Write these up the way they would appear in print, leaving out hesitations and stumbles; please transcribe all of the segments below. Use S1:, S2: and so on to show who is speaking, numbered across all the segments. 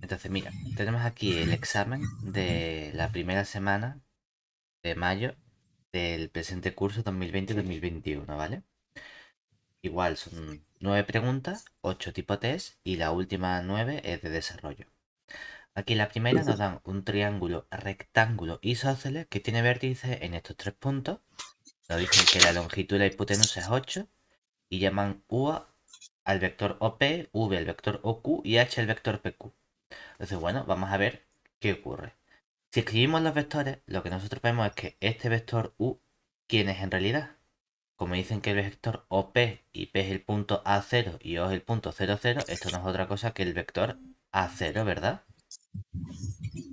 S1: Entonces, mira, tenemos aquí el examen de la primera semana de mayo del presente curso 2020-2021, ¿vale? Igual son 9 preguntas, 8 tipo test y la última 9 es de desarrollo. Aquí la primera nos dan un triángulo rectángulo isósceles que tiene vértices en estos tres puntos. Nos dicen que la longitud de la hipotenusa es 8 y llaman U al vector OP, V al vector OQ y H al vector PQ. Entonces, bueno, vamos a ver qué ocurre. Si escribimos los vectores, lo que nosotros vemos es que este vector U, ¿quién es en realidad? Como dicen que el vector OP y P es el punto A0 y O es el punto 00, esto no es otra cosa que el vector A0, ¿verdad?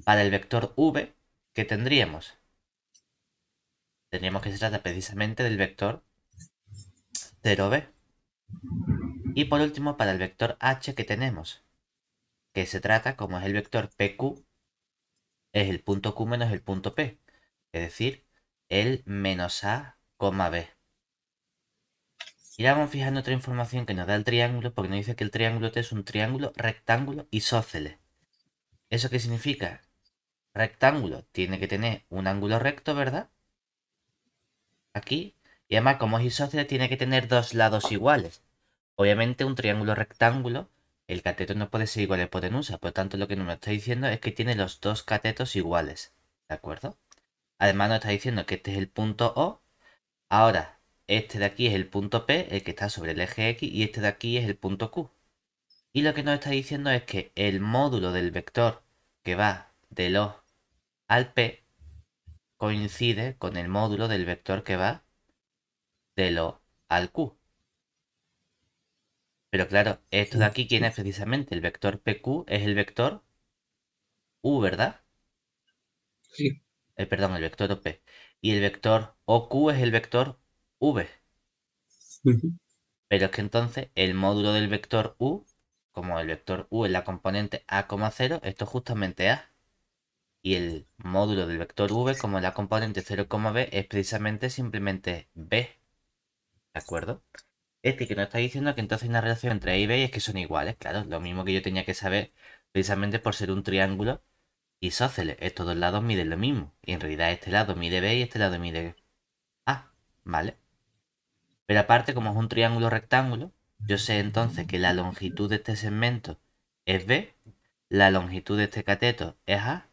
S1: Para el vector V, ¿qué tendríamos? Tendríamos que se trata precisamente del vector 0B. Y por último, para el vector H, ¿qué tenemos? Que se trata, como es el vector PQ, es el punto Q menos el punto P. Es decir, el menos A, B. Y ahora vamos fijando otra información que nos da el triángulo, porque nos dice que el triángulo T es un triángulo rectángulo isósceles. ¿Eso qué significa? Rectángulo tiene que tener un ángulo recto, ¿verdad? Aquí. Y además, como es isósceles, tiene que tener dos lados iguales. Obviamente, un triángulo rectángulo, el cateto no puede ser igual a la hipotenusa. Por lo tanto, lo que nos está diciendo es que tiene los dos catetos iguales. ¿De acuerdo? Además, nos está diciendo que este es el punto O. Ahora, este de aquí es el punto P, el que está sobre el eje X, y este de aquí es el punto Q. Y lo que nos está diciendo es que el módulo del vector que va del O al P coincide con el módulo del vector que va del O al Q. Pero claro, esto de aquí, ¿quién es precisamente? El vector PQ es el vector U, ¿verdad?
S2: Sí.
S1: Perdón, el vector OP. Y el vector OQ es el vector V.
S2: Ujú.
S1: Pero es que entonces el módulo del vector U, como el vector U es la componente A, 0, esto es justamente A. Y el módulo del vector V, como la componente 0, b, es precisamente simplemente B. ¿De acuerdo? Este que nos está diciendo que entonces hay una relación entre A y B y es que son iguales. Claro, lo mismo que yo tenía que saber precisamente por ser un triángulo isósceles. Estos dos lados miden lo mismo. Y en realidad este lado mide B y este lado mide A. ¿Vale? Pero aparte, como es un triángulo rectángulo, yo sé entonces que la longitud de este segmento es B, la longitud de este cateto es A,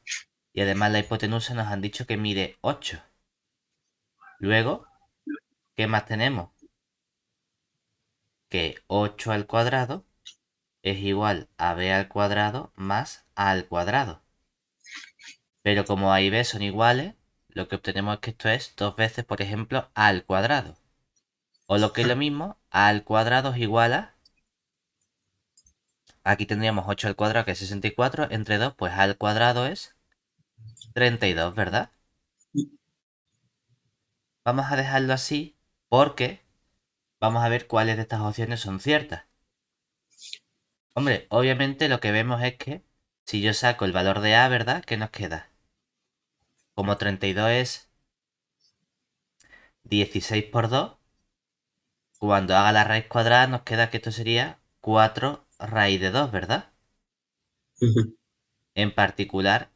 S1: y además la hipotenusa nos han dicho que mide 8. Luego, ¿qué más tenemos? Que 8 al cuadrado es igual a B al cuadrado más A al cuadrado. Pero como A y B son iguales, lo que obtenemos es que esto es dos veces, por ejemplo, A al cuadrado. O lo que es lo mismo, A al cuadrado es igual a... Aquí tendríamos 8 al cuadrado, que es 64. Entre 2, pues A al cuadrado es 32, ¿verdad? Vamos a dejarlo así porque vamos a ver cuáles de estas opciones son ciertas. Hombre, obviamente lo que vemos es que si yo saco el valor de A, ¿verdad? ¿Qué nos queda? Como 32 es 16 por 2, cuando haga la raíz cuadrada nos queda que esto sería 4 raíz de 2, ¿verdad?
S2: Ujú.
S1: En particular,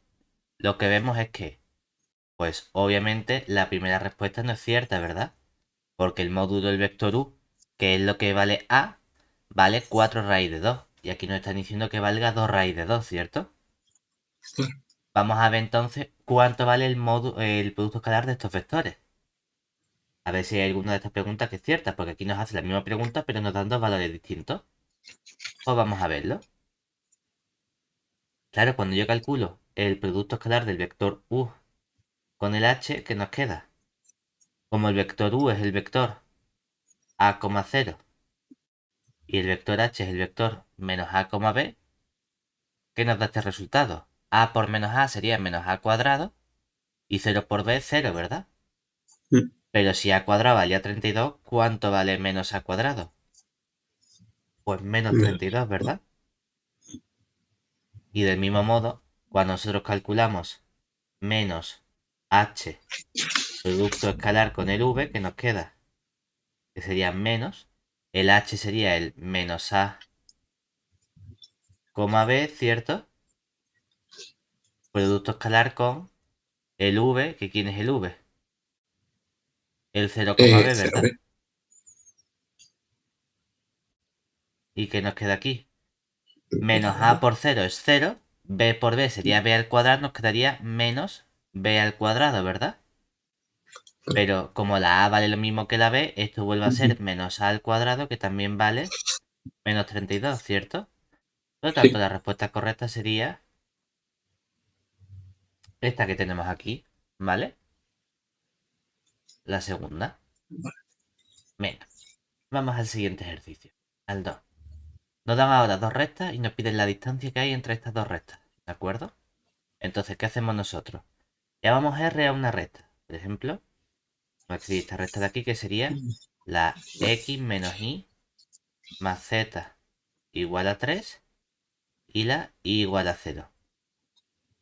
S1: lo que vemos es que, pues obviamente la primera respuesta no es cierta, ¿verdad? Porque el módulo del vector u, que es lo que vale a, vale 4 raíz de 2. Y aquí nos están diciendo que valga 2 raíz de 2, ¿cierto?
S2: Claro.
S1: Vamos a ver entonces cuánto vale el producto escalar de estos vectores. A ver si hay alguna de estas preguntas que es cierta, porque aquí nos hace la misma pregunta, pero nos dan dos valores distintos. Pues vamos a verlo. Claro, cuando yo calculo el producto escalar del vector u con el h, ¿qué nos queda? Como el vector u es el vector a, 0 y el vector h es el vector menos a, b, ¿qué nos da este resultado? A por menos a sería menos a cuadrado y 0 por b es 0, ¿verdad?
S2: Mm.
S1: Pero si a cuadrado valía 32, ¿cuánto vale menos a cuadrado? Pues menos
S2: Menos.
S1: 32, ¿verdad? Y del mismo modo, cuando nosotros calculamos menos h producto escalar con el v, ¿qué nos queda? Que sería menos, el h sería el menos a, b, ¿cierto? producto escalar con el v, que ¿quién es el v? El 0,b,
S2: 0B.
S1: ¿verdad? ¿Y qué nos queda aquí? Menos a por 0 es 0, b por b sería b al cuadrado, nos quedaría menos b al cuadrado, ¿verdad? Pero como la a vale lo mismo que la b, esto vuelve a ser menos a al cuadrado, que también vale menos 32, ¿cierto? Por lo tanto,
S2: Sí.
S1: la respuesta correcta sería esta que tenemos aquí, ¿vale? La segunda. Venga, vamos al siguiente ejercicio, al 2. Nos dan ahora dos rectas y nos piden la distancia que hay entre estas dos rectas, ¿de acuerdo? Entonces, ¿qué hacemos nosotros? Llamamos R a una recta. Por ejemplo, voy a escribir esta recta de aquí, que sería la x menos y más z igual a 3 y la y igual a 0.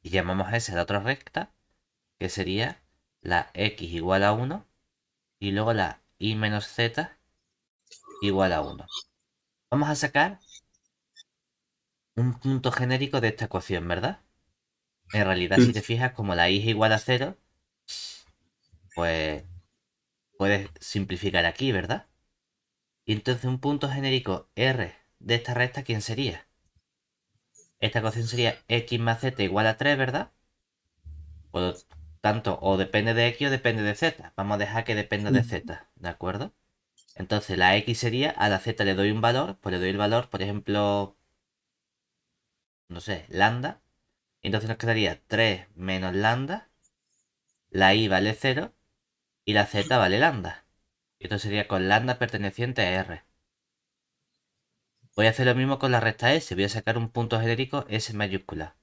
S1: Y llamamos a esa la otra recta, que sería la x igual a 1 y luego la y menos z igual a 1. Vamos a sacar un punto genérico de esta ecuación, ¿verdad? En realidad, si te fijas, como la y es igual a 0, pues puedes simplificar aquí, ¿verdad? Y entonces un punto genérico R de esta recta, ¿quién sería? Esta ecuación sería x más z igual a 3, ¿verdad? Por lo tanto, o depende de x o depende de z. Vamos a dejar que dependa de z, ¿de acuerdo? Entonces la x sería, a la z le doy un valor, pues le doy el valor, por ejemplo, no sé, lambda. Y entonces nos quedaría 3 menos lambda, la y vale 0 y la z vale lambda. Y esto sería con lambda perteneciente a R. Voy a hacer lo mismo con la recta S. Voy a sacar un punto genérico S mayúscula.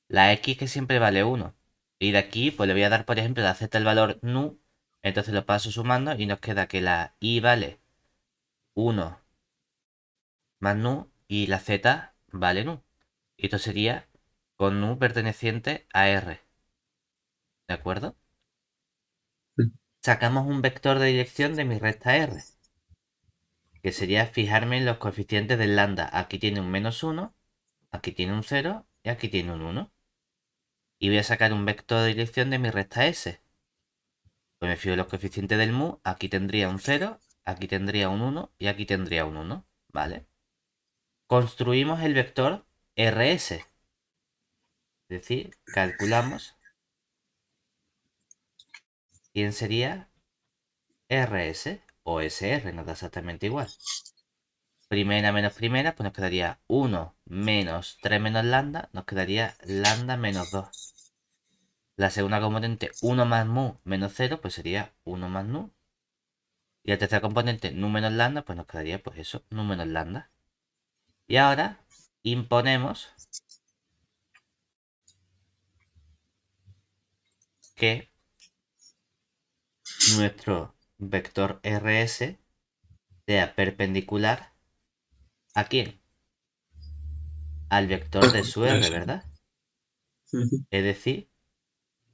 S1: La X que siempre vale 1. Y de aquí pues le voy a dar, por ejemplo, a la Z el valor nu. Entonces lo paso sumando y nos queda que la Y vale 1 más nu y la Z vale nu. Y esto sería con nu perteneciente a R. ¿De acuerdo? Sacamos un vector de dirección de mi recta R, que sería fijarme en los coeficientes del lambda. Aquí tiene un menos 1, aquí tiene un 0 y aquí tiene un 1. Y voy a sacar un vector de dirección de mi recta S. Pues me fijo en los coeficientes del mu. Aquí tendría un 0, aquí tendría un 1 y aquí tendría un 1. ¿Vale? Construimos el vector RS. Es decir, calculamos quién sería RS o SR. Nos da exactamente igual. Primera menos primera, pues nos quedaría 1 menos 3 menos lambda. Nos quedaría lambda menos 2. La segunda componente, 1 más mu menos 0, pues sería 1 más nu. Y la tercera componente, nu menos lambda, pues nos quedaría pues eso, nu menos lambda. Y ahora imponemos que nuestro vector RS sea perpendicular ¿a quién? Al vector de su R, ¿verdad? Es decir,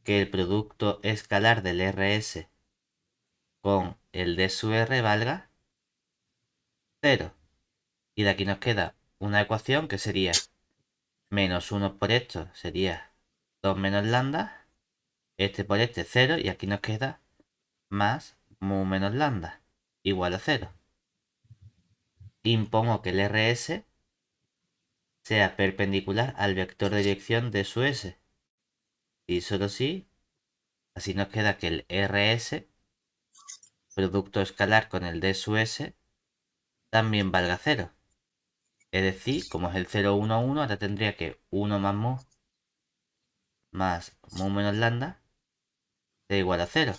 S1: que el producto escalar del RS con el de su R valga 0. Y de aquí nos queda una ecuación que sería menos 1 por esto sería 2 menos lambda, este por este 0 y aquí nos queda más mu menos lambda igual a 0. Impongo que el RS sea perpendicular al vector de dirección de su S. Y solo si, así nos queda que el RS, producto escalar con el de su S, también valga 0. Es decir, como es el 0, 1, 1, ahora tendría que 1 más mu menos lambda sea igual a 0.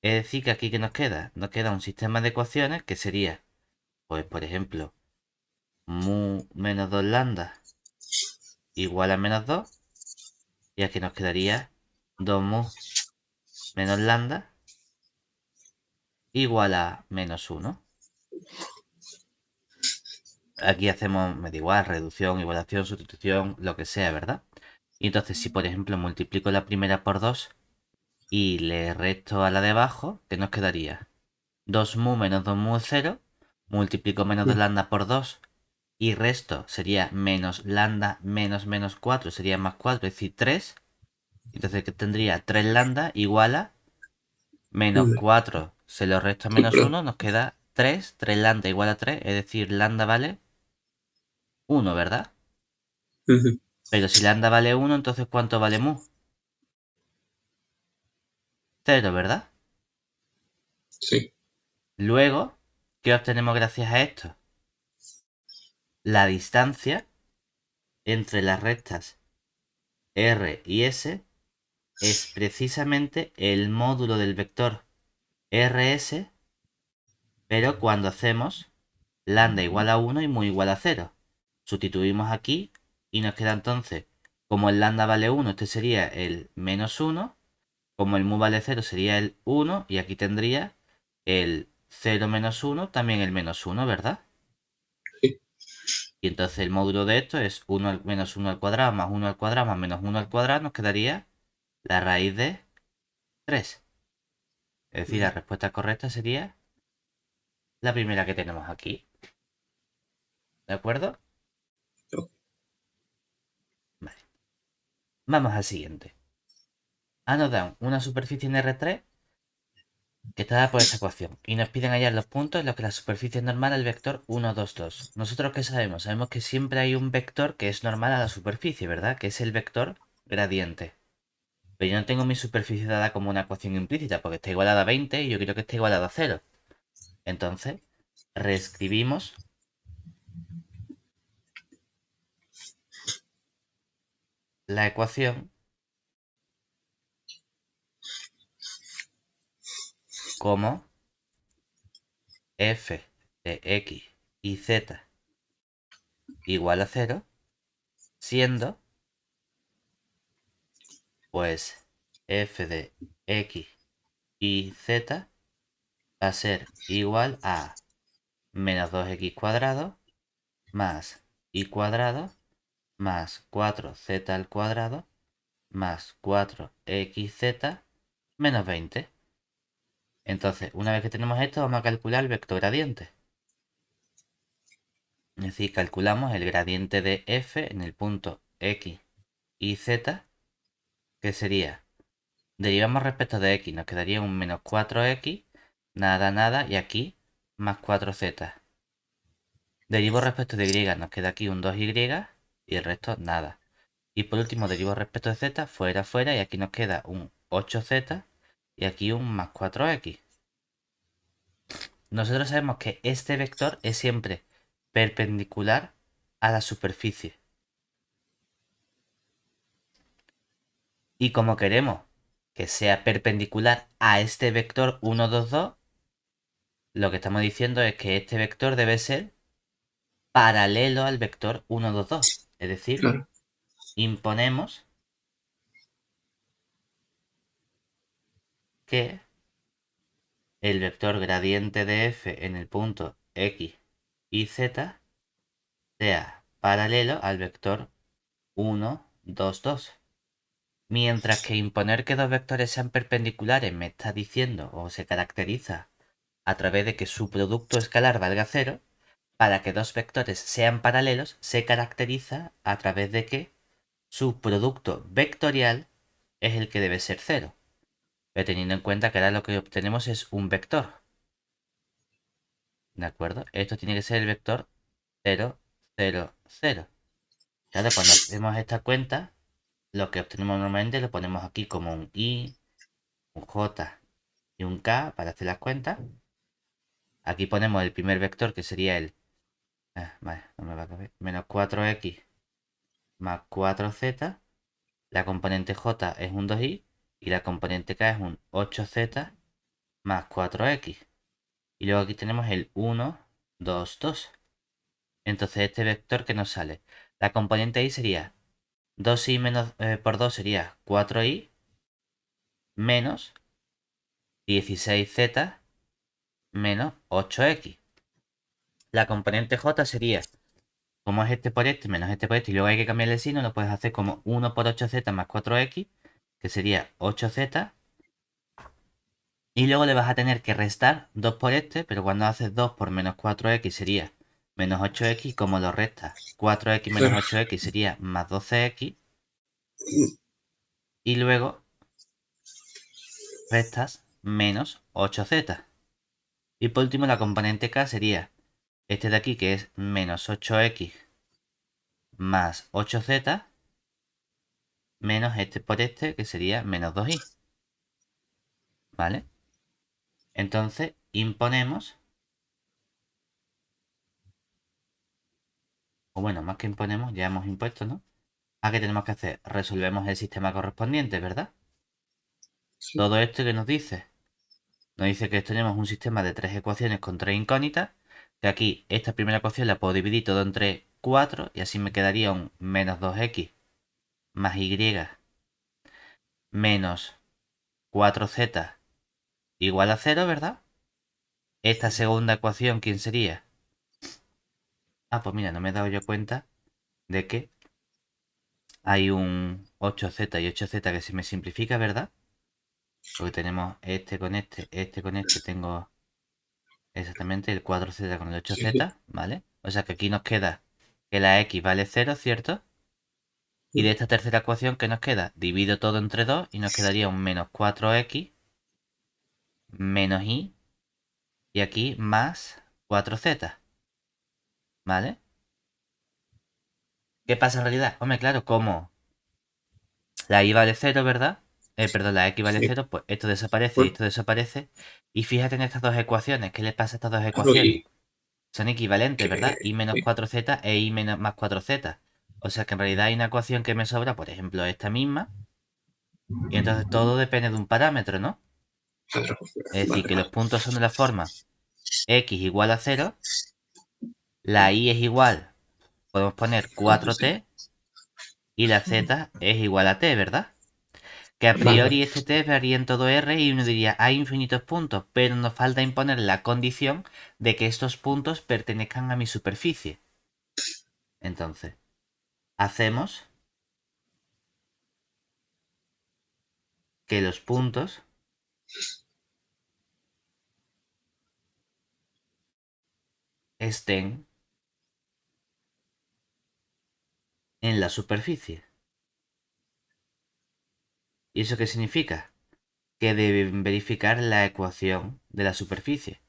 S1: Es decir, que aquí que nos queda? Nos queda un sistema de ecuaciones que sería, pues por ejemplo, mu menos 2 lambda igual a menos 2. Y aquí nos quedaría 2 mu menos lambda igual a menos 1. Aquí hacemos, me da igual, reducción, igualación, sustitución, lo que sea, ¿verdad? Y entonces si por ejemplo multiplico la primera por 2 y le resto a la de abajo, ¿qué nos quedaría? 2 mu menos 2 mu es 0. Multiplico menos 2 lambda por 2 y resto sería menos lambda menos menos 4, sería más 4, es decir, 3. Entonces que tendría 3 lambda igual a menos
S2: 1.
S1: 4. Se lo resto a
S2: Sí,
S1: menos
S2: perdón.
S1: 1, nos queda 3. 3 lambda igual a 3, es decir, lambda vale 1, ¿verdad?
S2: Ujú.
S1: Pero si lambda vale 1, entonces ¿cuánto vale mu? 0, ¿verdad?
S2: Sí.
S1: Luego, ¿qué obtenemos gracias a esto? La distancia entre las rectas R y S es precisamente el módulo del vector RS, pero cuando hacemos lambda igual a 1 y mu igual a 0. Sustituimos aquí y nos queda entonces, como el lambda vale 1, este sería el menos 1, como el mu vale 0 sería el 1, y aquí tendría el 0 menos 1, también el menos 1, ¿verdad?
S2: Sí.
S1: Y entonces el módulo de esto es 1 menos 1 al cuadrado más 1 al cuadrado más menos 1 al cuadrado, nos quedaría la raíz de 3. Es decir, la
S2: Ujú.
S1: respuesta correcta sería la primera que tenemos aquí. ¿De acuerdo?
S2: Ok.
S1: Vale. Vamos al siguiente. Nos dan una superficie en R3 que está dada por esta ecuación y nos piden hallar los puntos en los que la superficie es normal al vector 1, 2, 2. ¿Nosotros qué sabemos? Sabemos que siempre hay un vector que es normal a la superficie, ¿verdad? Que es el vector gradiente. Pero yo no tengo mi superficie dada como una ecuación implícita porque está igualada a 20 y yo quiero que esté igualada a 0. Entonces, reescribimos la ecuación como f de x y z igual a 0, siendo pues f de x y z va a ser igual a menos 2x cuadrado más y cuadrado más 4z al cuadrado más 4xz menos 20. Entonces, una vez que tenemos esto, vamos a calcular el vector gradiente. Es decir, calculamos el gradiente de f en el punto x y z, que sería, derivamos respecto de x, nos quedaría un menos 4x, nada, nada, y aquí más 4z. Derivo respecto de y, nos queda aquí un 2y y el resto nada. Y por último, derivo respecto de z, fuera, fuera, y aquí nos queda un 8z y aquí un más 4x. Nosotros sabemos que este vector es siempre perpendicular a la superficie. Y como queremos que sea perpendicular a este vector 1, 2, 2, lo que estamos diciendo es que este vector debe ser paralelo al vector 1, 2, 2. Es decir,
S2: Claro.
S1: imponemos que el vector gradiente de f en el punto x y z sea paralelo al vector 1, 2, 2. Mientras que imponer que dos vectores sean perpendiculares me está diciendo o se caracteriza a través de que su producto escalar valga cero, para que dos vectores sean paralelos se caracteriza a través de que su producto vectorial es el que debe ser cero. Pero teniendo en cuenta que ahora lo que obtenemos es un vector. ¿De acuerdo? Esto tiene que ser el vector 0, 0, 0. Claro, cuando hacemos esta cuenta, lo que obtenemos normalmente lo ponemos aquí como un i, un j y un k para hacer las cuentas. Aquí ponemos el primer vector que sería el... vale, no me va a caber. Menos 4x más 4z. La componente j es un 2i y la componente k es un 8z más 4x. Y luego aquí tenemos el 1, 2, 2. Entonces este vector que nos sale. La componente i sería 2i menos, por 2 sería 4i menos 16z menos 8x. La componente j sería, como es este por este menos este por este, y luego hay que cambiar el signo, lo puedes hacer como 1 por 8z más 4x, que sería 8z. Y luego le vas a tener que restar 2 por este, pero cuando haces 2 por menos 4x sería menos 8x, como lo restas 4x menos
S2: Claro.
S1: 8x sería más 12x, Y luego restas menos 8z. Y por último la componente k sería este de aquí, que es menos 8x más 8z, menos este por este, que sería menos 2y. ¿Vale? Entonces imponemos, o bueno, más que imponemos, ya hemos impuesto, ¿no? ¿A qué tenemos que hacer? Resolvemos el sistema correspondiente, ¿verdad?
S2: Sí.
S1: Todo esto que nos dice que tenemos un sistema de tres ecuaciones con tres incógnitas, que aquí esta primera ecuación la puedo dividir todo entre 4 y así me quedaría un menos 2x más y menos 4z igual a 0, ¿verdad? Esta segunda ecuación, ¿quién sería? Ah, pues mira, no me he dado yo cuenta de que hay un 8z y 8z que se me simplifica, ¿verdad? Porque tenemos este con este, tengo exactamente el 4z con el
S2: Sí, sí.
S1: 8z, ¿vale? O sea que aquí nos queda que la x vale 0, ¿cierto? Y de esta tercera ecuación, ¿qué nos queda? Divido todo entre 2 y nos quedaría un menos 4x menos y aquí más 4z, ¿vale? ¿Qué pasa en realidad? Hombre, claro, como la y vale 0, ¿verdad? Perdón, la x vale
S2: Sí.
S1: 0, pues esto desaparece y
S2: Bueno,
S1: esto desaparece. Y fíjate en estas dos ecuaciones, ¿qué le pasa a estas dos
S2: claro,
S1: ecuaciones?
S2: y
S1: Son equivalentes,
S2: que
S1: ¿verdad? Y menos
S2: sí,
S1: 4z e y menos más 4z. O sea que en realidad hay una ecuación que me sobra, por ejemplo, esta misma. Y entonces todo depende de un parámetro, ¿no?
S2: claro,
S1: Es decir,
S2: vale,
S1: que los
S2: vale.
S1: puntos son de la forma x igual a 0, la y es igual, podemos poner
S2: Sí.
S1: 4t y la z es igual a t, ¿verdad? Que a
S2: Vale, vale.
S1: priori este t varía en todo R y uno diría hay infinitos puntos, pero nos falta imponer la condición de que estos puntos pertenezcan a mi superficie. Entonces, hacemos que los puntos estén en la superficie. ¿Y eso qué significa? Que deben verificar la ecuación de la superficie.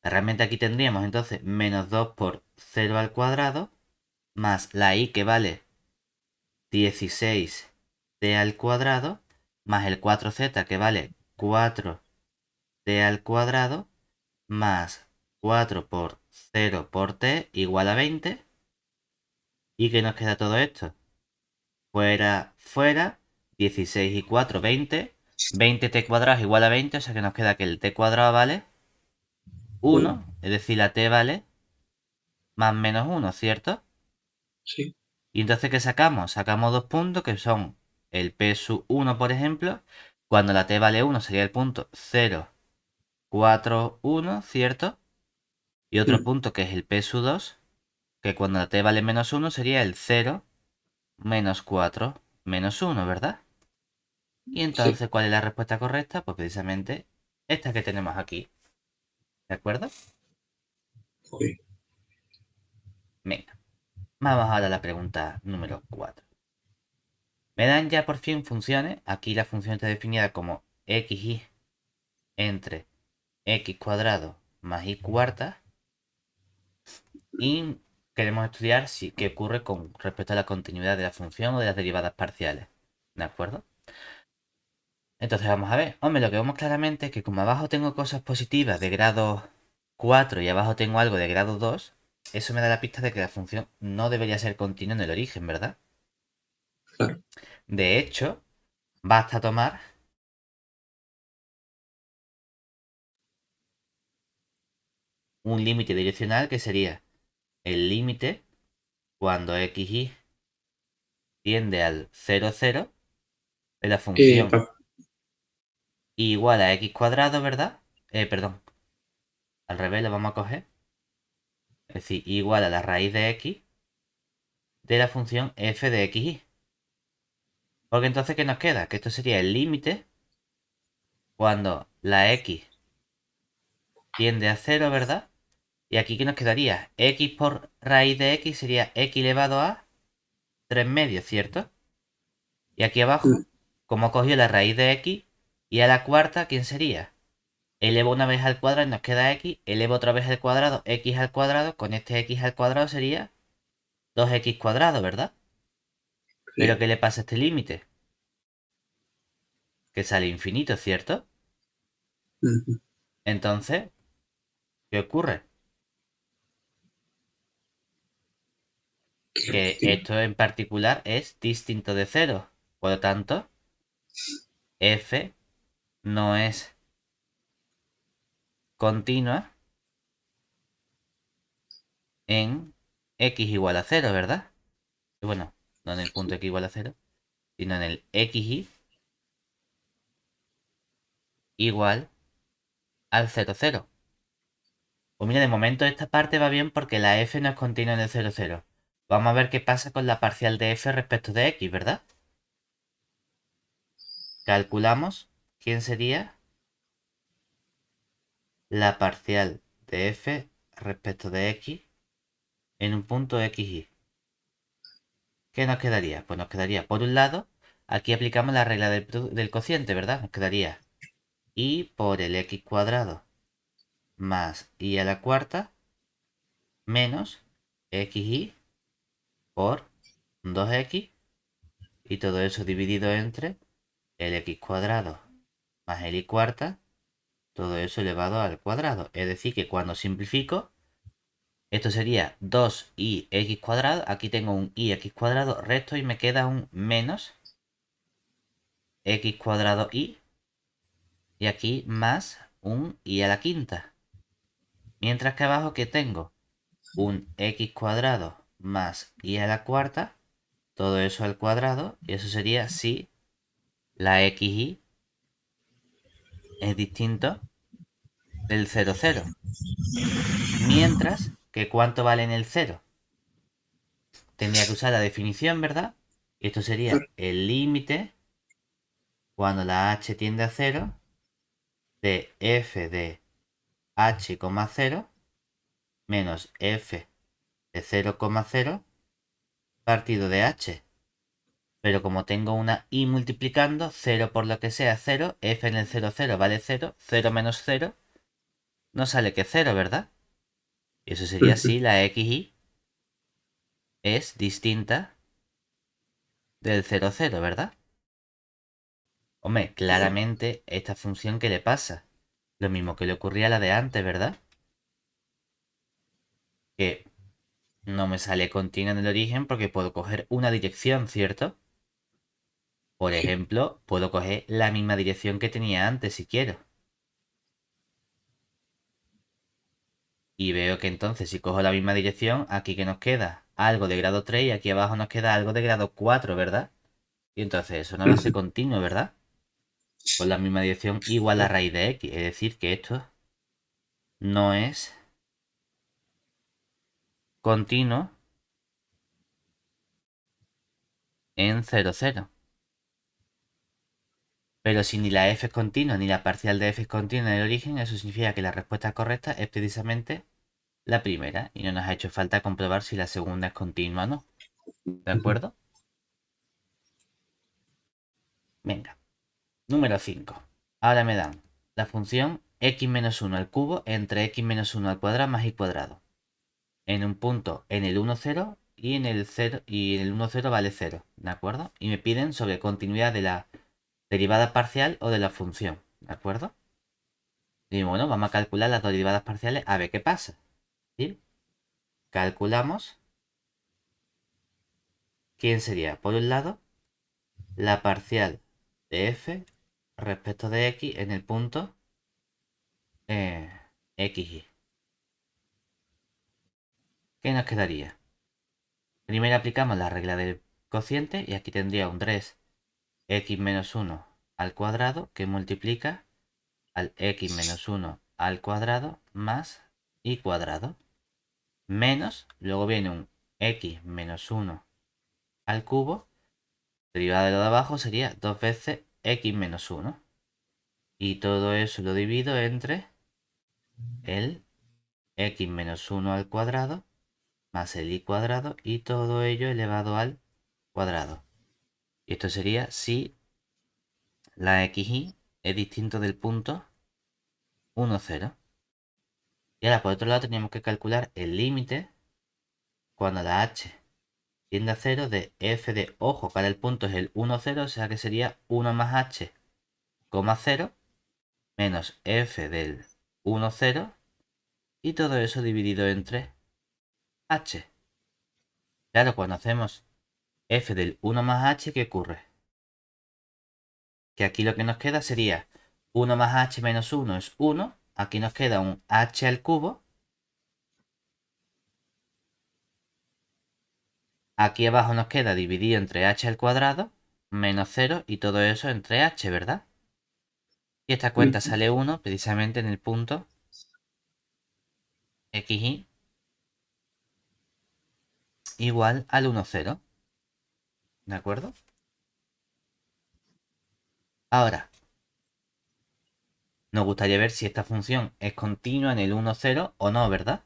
S1: Realmente aquí tendríamos entonces menos 2 por 0 al cuadrado más la y que vale 16t al cuadrado más el 4z que vale 4t al cuadrado más 4 por 0 por t igual a 20. ¿Y qué nos queda todo esto? Fuera, fuera, 16 y 4, 20. 20t cuadrado es igual a 20, o sea que nos queda que el t cuadrado vale 1, es decir, la t vale más menos 1, ¿cierto?
S2: Sí.
S1: Y entonces, ¿qué sacamos? Sacamos dos puntos que son el p sub 1, por ejemplo. Cuando la t vale 1 sería el punto 0, 4, 1, ¿cierto? Y otro punto que es el p sub 2, que cuando la t vale menos 1 sería el 0, menos 4, menos 1, ¿verdad? Y
S2: Sí.
S1: entonces, ¿cuál es la respuesta correcta? Pues precisamente esta que tenemos aquí, ¿de acuerdo?
S2: Ok.
S1: Venga, vamos ahora a la pregunta número 4. Me dan ya por fin funciones. Aquí la función está definida como xy entre x cuadrado más y cuarta. Y queremos estudiar qué ocurre con respecto a la continuidad de la función o de las derivadas parciales. ¿De acuerdo? Entonces vamos a ver. Hombre, lo que vemos claramente es que como abajo tengo cosas positivas de grado 4 y abajo tengo algo de grado 2, eso me da la pista de que la función no debería ser continua en el origen, ¿verdad?
S2: Claro.
S1: De hecho, basta tomar un límite direccional que sería el límite cuando xy tiende al 0, 0 de la función
S2: Va,
S1: igual a x cuadrado, ¿verdad? Perdón, al revés lo vamos a coger. Es decir, igual a la raíz de x de la función f de xy. Porque entonces, ¿qué nos queda? Que esto sería el límite cuando la x tiende a 0, ¿verdad? Y aquí, ¿qué nos quedaría? X por raíz de x sería x elevado a 3 medios, ¿cierto? Y aquí abajo, como cogió la raíz de x, y a la cuarta, ¿quién sería? Elevo una vez al cuadrado y nos queda x, elevo otra vez al cuadrado, x al cuadrado, con este x al cuadrado sería 2x cuadrado, ¿verdad? Pero
S2: Sí.
S1: ¿qué le pasa a este límite? Que sale infinito, ¿cierto?
S2: Ujú.
S1: Entonces, ¿qué ocurre?
S2: Que lo
S1: Que
S2: último.
S1: esto en particular es distinto de cero. Por lo tanto, f no es continua en x igual a cero, ¿verdad? Y bueno, no en el punto x igual a cero, sino en el xy igual al 0, 0. Pues mira, de momento esta parte va bien porque la f no es continua en el 0, 0. Vamos a ver qué pasa con la parcial de f respecto de x, ¿verdad? Calculamos quién sería la parcial de f respecto de x en un punto xy. ¿Qué nos quedaría? Pues nos quedaría, por un lado, aquí aplicamos la regla del cociente, ¿verdad? Nos quedaría y por el x cuadrado más y a la cuarta menos xy por 2x y todo eso dividido entre el x cuadrado más el y cuarta, todo eso elevado al cuadrado. Es decir, que cuando simplifico, esto sería 2i x cuadrado, aquí tengo un i x cuadrado, resto y me queda un menos x cuadrado y aquí más un i a la quinta. Mientras que abajo que tengo un x cuadrado más y a la cuarta, todo eso al cuadrado, y eso sería si la xy es distinto del 0, 0. Mientras que ¿cuánto vale en el 0? Tendría que usar la definición, ¿verdad? Y esto sería
S2: Claro.
S1: el límite cuando la h tiende a 0 de f de h, 0 menos f de 0, 0 partido de h. Pero como tengo una i multiplicando, 0 por lo que sea 0, f en el 0, 0 vale 0, 0 menos 0, no sale que 0, ¿verdad? Y eso sería
S2: Ujú.
S1: si la xy es distinta del 0, 0, ¿verdad? Hombre, claramente esta función ¿qué le pasa? Lo mismo que le ocurría a la de antes, ¿verdad? Que no me sale continua en el origen porque puedo coger una dirección, ¿cierto? Por
S2: Sí.
S1: ejemplo, puedo coger la misma dirección que tenía antes si quiero. Y veo que entonces si cojo la misma dirección, aquí que nos queda algo de grado 3 y aquí abajo nos queda algo de grado 4, ¿verdad? Y entonces eso no va a ser
S2: Ujú.
S1: continuo, ¿verdad? Con la misma dirección igual a
S2: Claro.
S1: raíz de x. Es decir, que esto no es continuo en 0, 0. Pero si ni la f es continua ni la parcial de f es continua en el origen, eso significa que la respuesta correcta es precisamente la primera. Y no nos ha hecho falta comprobar si la segunda es continua o no. ¿De
S2: Ujú.
S1: acuerdo? Venga. Número 5. Ahora me dan la función x menos 1 al cubo entre x menos 1 al cuadrado más y cuadrado. En un punto en el 1, 0 y en el 0 y en el 1, 0 vale 0. ¿De acuerdo? Y me piden sobre continuidad de la derivada parcial o de la función. ¿De acuerdo? Y bueno, vamos a calcular las dos derivadas parciales a ver qué pasa. ¿Sí? Calculamos quién sería, por un lado, la parcial de f respecto de x en el punto xy. ¿Qué nos quedaría? Primero aplicamos la regla del cociente y aquí tendría un 3x menos 1 al cuadrado que multiplica al x menos 1 al cuadrado más y cuadrado. Menos, luego viene un x menos 1 al cubo. Derivada de lo de abajo sería 2 veces x menos 1. Y todo eso lo divido entre el x menos 1 al cuadrado más el y cuadrado y todo ello elevado al cuadrado. Y esto sería si la xy es distinto del punto 1, 0. Y ahora por otro lado tenemos que calcular el límite cuando la h tiende a 0 de f de, ojo, que ahora el punto es el 1, 0, o sea que sería 1 más h, 0, menos f del 1, 0, y todo eso dividido entre h. Claro, cuando hacemos f del 1 más h, ¿qué ocurre? Que aquí lo que nos queda sería 1 más h menos 1 es 1. Aquí nos queda un h al cubo. Aquí abajo nos queda dividido entre h al cuadrado menos 0 y todo eso entre h, ¿verdad? Y esta cuenta sale 1 precisamente en el punto xy igual al 1, 0. ¿De acuerdo? Ahora, nos gustaría ver si esta función es continua en el 1, 0 o no, ¿verdad?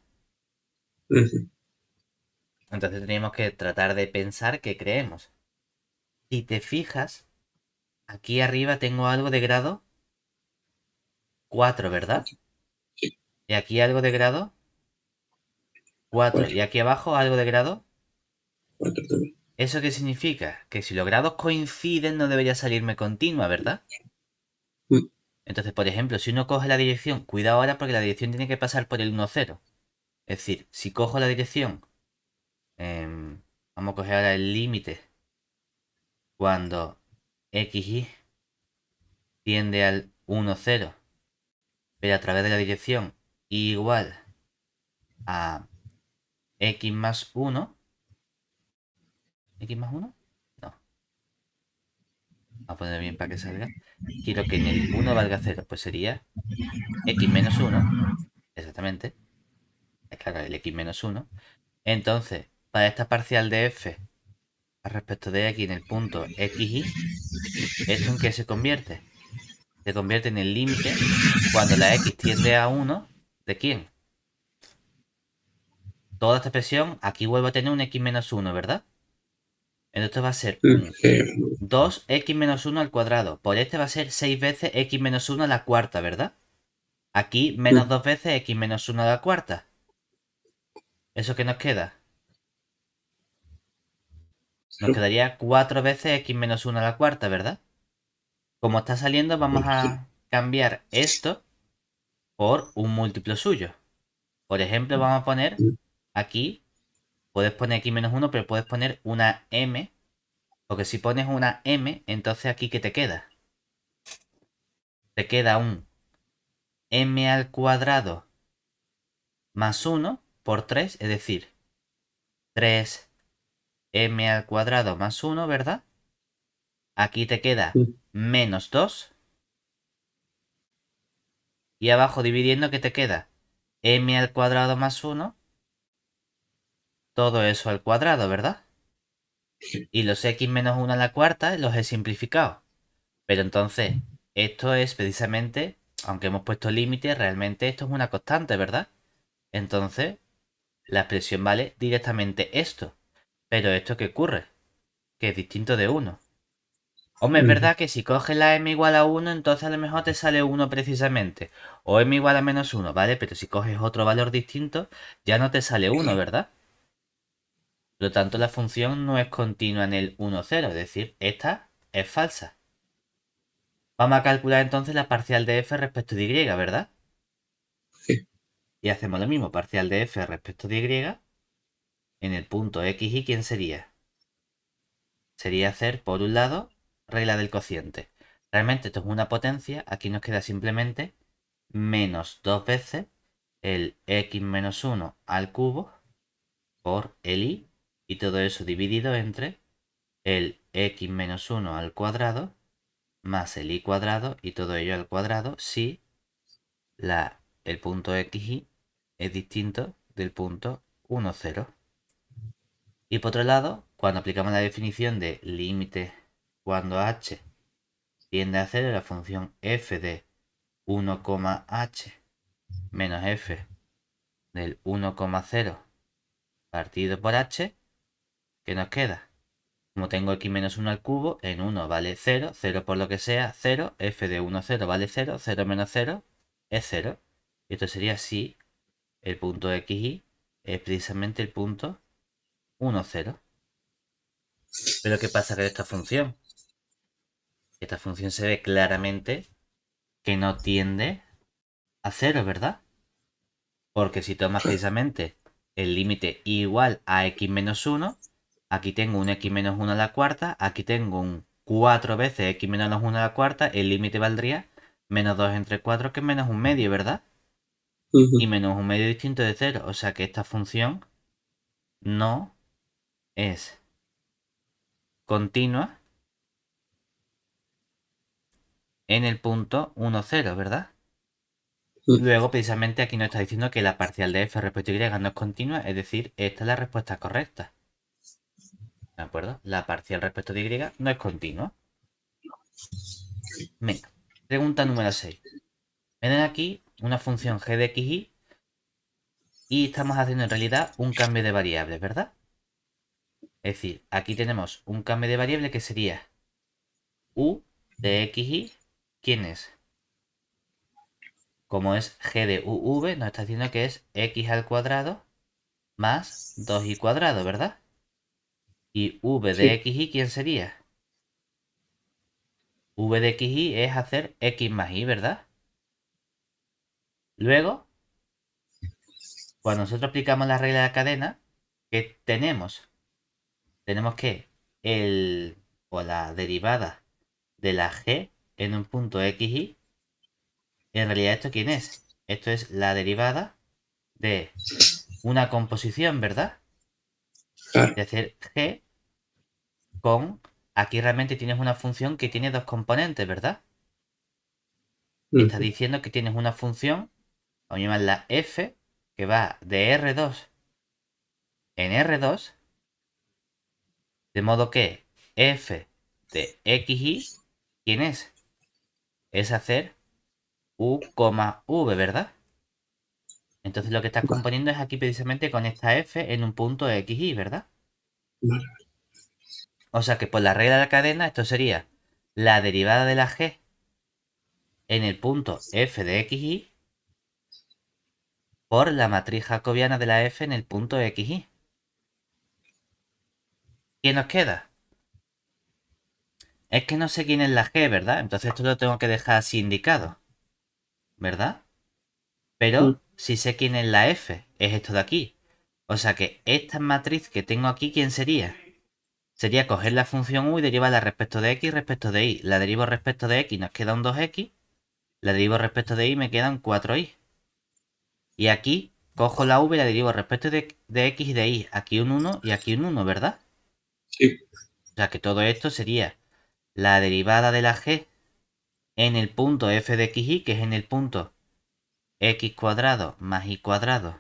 S1: Entonces tenemos que tratar de pensar qué creemos. Si te fijas, aquí arriba tengo algo de grado 4, ¿verdad? Y aquí algo de grado 4. Y aquí abajo algo de grado. ¿Eso qué significa? Que si los grados coinciden no debería salirme continua, ¿verdad? Entonces, por ejemplo, si uno coge la dirección, cuidado ahora porque la dirección tiene que pasar por el 1, 0. Es decir, si cojo la dirección, vamos a coger ahora el límite cuando xy tiende al 1, 0, pero a través de la dirección igual a x más 1. ¿X más 1? No. Vamos a poner bien para que salga. Quiero que en el 1 valga 0. Pues sería x menos 1. Exactamente. Es claro, el x menos 1. Entonces, para esta parcial de f al respecto de x en el punto xy, ¿esto en qué se convierte? Se convierte en el límite cuando la x tiende a 1. ¿De quién? Toda esta expresión, aquí vuelvo a tener un x menos 1, ¿verdad? Entonces va a ser un 2x menos 1 al cuadrado. Por este va a ser 6 veces x menos 1 a la cuarta, ¿verdad? Aquí menos 2 veces x menos 1 a la cuarta. ¿Eso qué nos queda? Nos quedaría 4 veces x menos 1 a la cuarta, ¿verdad? Como está saliendo, vamos a cambiar esto por un múltiplo suyo. Por ejemplo, vamos a poner aquí, puedes poner x menos 1, pero puedes poner una m, porque si pones una m, entonces aquí ¿qué te queda? Te queda un m al cuadrado más 1 por 3, es decir, 3m al cuadrado más 1, ¿verdad? Aquí te queda menos 2. Y abajo dividiendo, ¿qué te queda? M al cuadrado más 1. Todo eso al cuadrado, ¿verdad? Y los x menos 1 a la cuarta los he simplificado. Pero entonces, esto es precisamente, aunque hemos puesto límite, realmente esto es una constante, ¿verdad? Entonces, la expresión vale directamente esto. Pero ¿esto qué ocurre? Que es distinto de 1. Hombre, es verdad que si coges la m igual a 1, entonces a lo mejor te sale 1 precisamente. O m igual a menos 1, ¿vale? Pero si coges otro valor distinto, ya no te sale 1, ¿verdad? Por lo tanto, la función no es continua en el 1, 0. Es decir, esta es falsa. Vamos a calcular entonces la parcial de f respecto de y, ¿verdad? Y hacemos lo mismo, parcial de f respecto de y en el punto x y, ¿quién sería? Sería hacer, por un lado, regla del cociente. Realmente esto es una potencia, aquí nos queda simplemente menos 2 veces el x menos 1 al cubo por el y todo eso dividido entre el x menos 1 al cuadrado más el y cuadrado y todo ello al cuadrado si el punto xy es distinto del punto 1, 0. Y por otro lado, cuando aplicamos la definición de límite cuando h tiende a 0, la función f de 1, h menos f del 1, 0 partido por h, ¿qué nos queda? Como tengo x menos 1 al cubo, en 1 vale 0, 0 por lo que sea, 0, f de 1, 0 vale 0, 0 menos 0 es 0. Y esto sería si el punto xy es precisamente el punto 1, 0. Pero ¿qué pasa con esta función? Esta función se ve claramente que no tiende a 0, ¿verdad? Porque si tomas precisamente el límite igual a x menos 1, aquí tengo un x menos 1 a la cuarta, aquí tengo un 4 veces x menos 1 a la cuarta, el límite valdría menos 2 entre 4, que es menos un medio, ¿verdad? Y menos un medio distinto de 0, o sea que esta función no es continua en el punto 1, 0, ¿verdad? Luego, precisamente aquí nos está diciendo que la parcial de f respecto a y no es continua, es decir, esta es la respuesta correcta. ¿De acuerdo? La parcial respecto de y no es continua. Venga, pregunta número 6. Me dan aquí una función g de xy y estamos haciendo en realidad un cambio de variables, ¿verdad? Es decir, aquí tenemos un cambio de variable que sería u de xy. ¿Quién es? Como es g de uv, nos está diciendo que es x al cuadrado más 2y cuadrado, ¿verdad? Y v de
S2: Sí.
S1: xy, ¿quién sería? V de xy es hacer x más y, ¿verdad? Luego, cuando nosotros aplicamos la regla de la cadena, ¿qué tenemos? Tenemos que la derivada de la g en un punto xy, en realidad, ¿esto quién es? Esto es la derivada de una composición, ¿verdad?
S2: Claro.
S1: De hacer g con... Aquí realmente tienes una función que tiene dos componentes, ¿verdad? Está diciendo que tienes una función, vamos a llamarla f, que va de R2 en R2, de modo que f de xy, ¿quién es? Es hacer u, v, ¿verdad? Entonces lo que estás
S2: Vale,
S1: componiendo es aquí precisamente con esta f en un punto xy, ¿verdad?
S2: vale.
S1: O sea que por la regla de la cadena esto sería la derivada de la g en el punto f de xy por la matriz jacobiana de la f en el punto xy. ¿Qué nos queda? Es que no sé quién es la g, ¿verdad? Entonces esto lo tengo que dejar así indicado, ¿verdad? Pero si sé quién es la f, es esto de aquí. O sea que esta matriz que tengo aquí, ¿quién sería? Sería coger la función u y derivarla respecto de x respecto de y. La derivo respecto de x, nos queda un 2x. La derivo respecto de y, me quedan 4y. Y aquí cojo la v y la derivo respecto de x y de y. Aquí un 1 y aquí un 1, ¿verdad?
S2: Sí.
S1: O sea que todo esto sería la derivada de la g en el punto f de xy, que es en el punto x cuadrado más y cuadrado.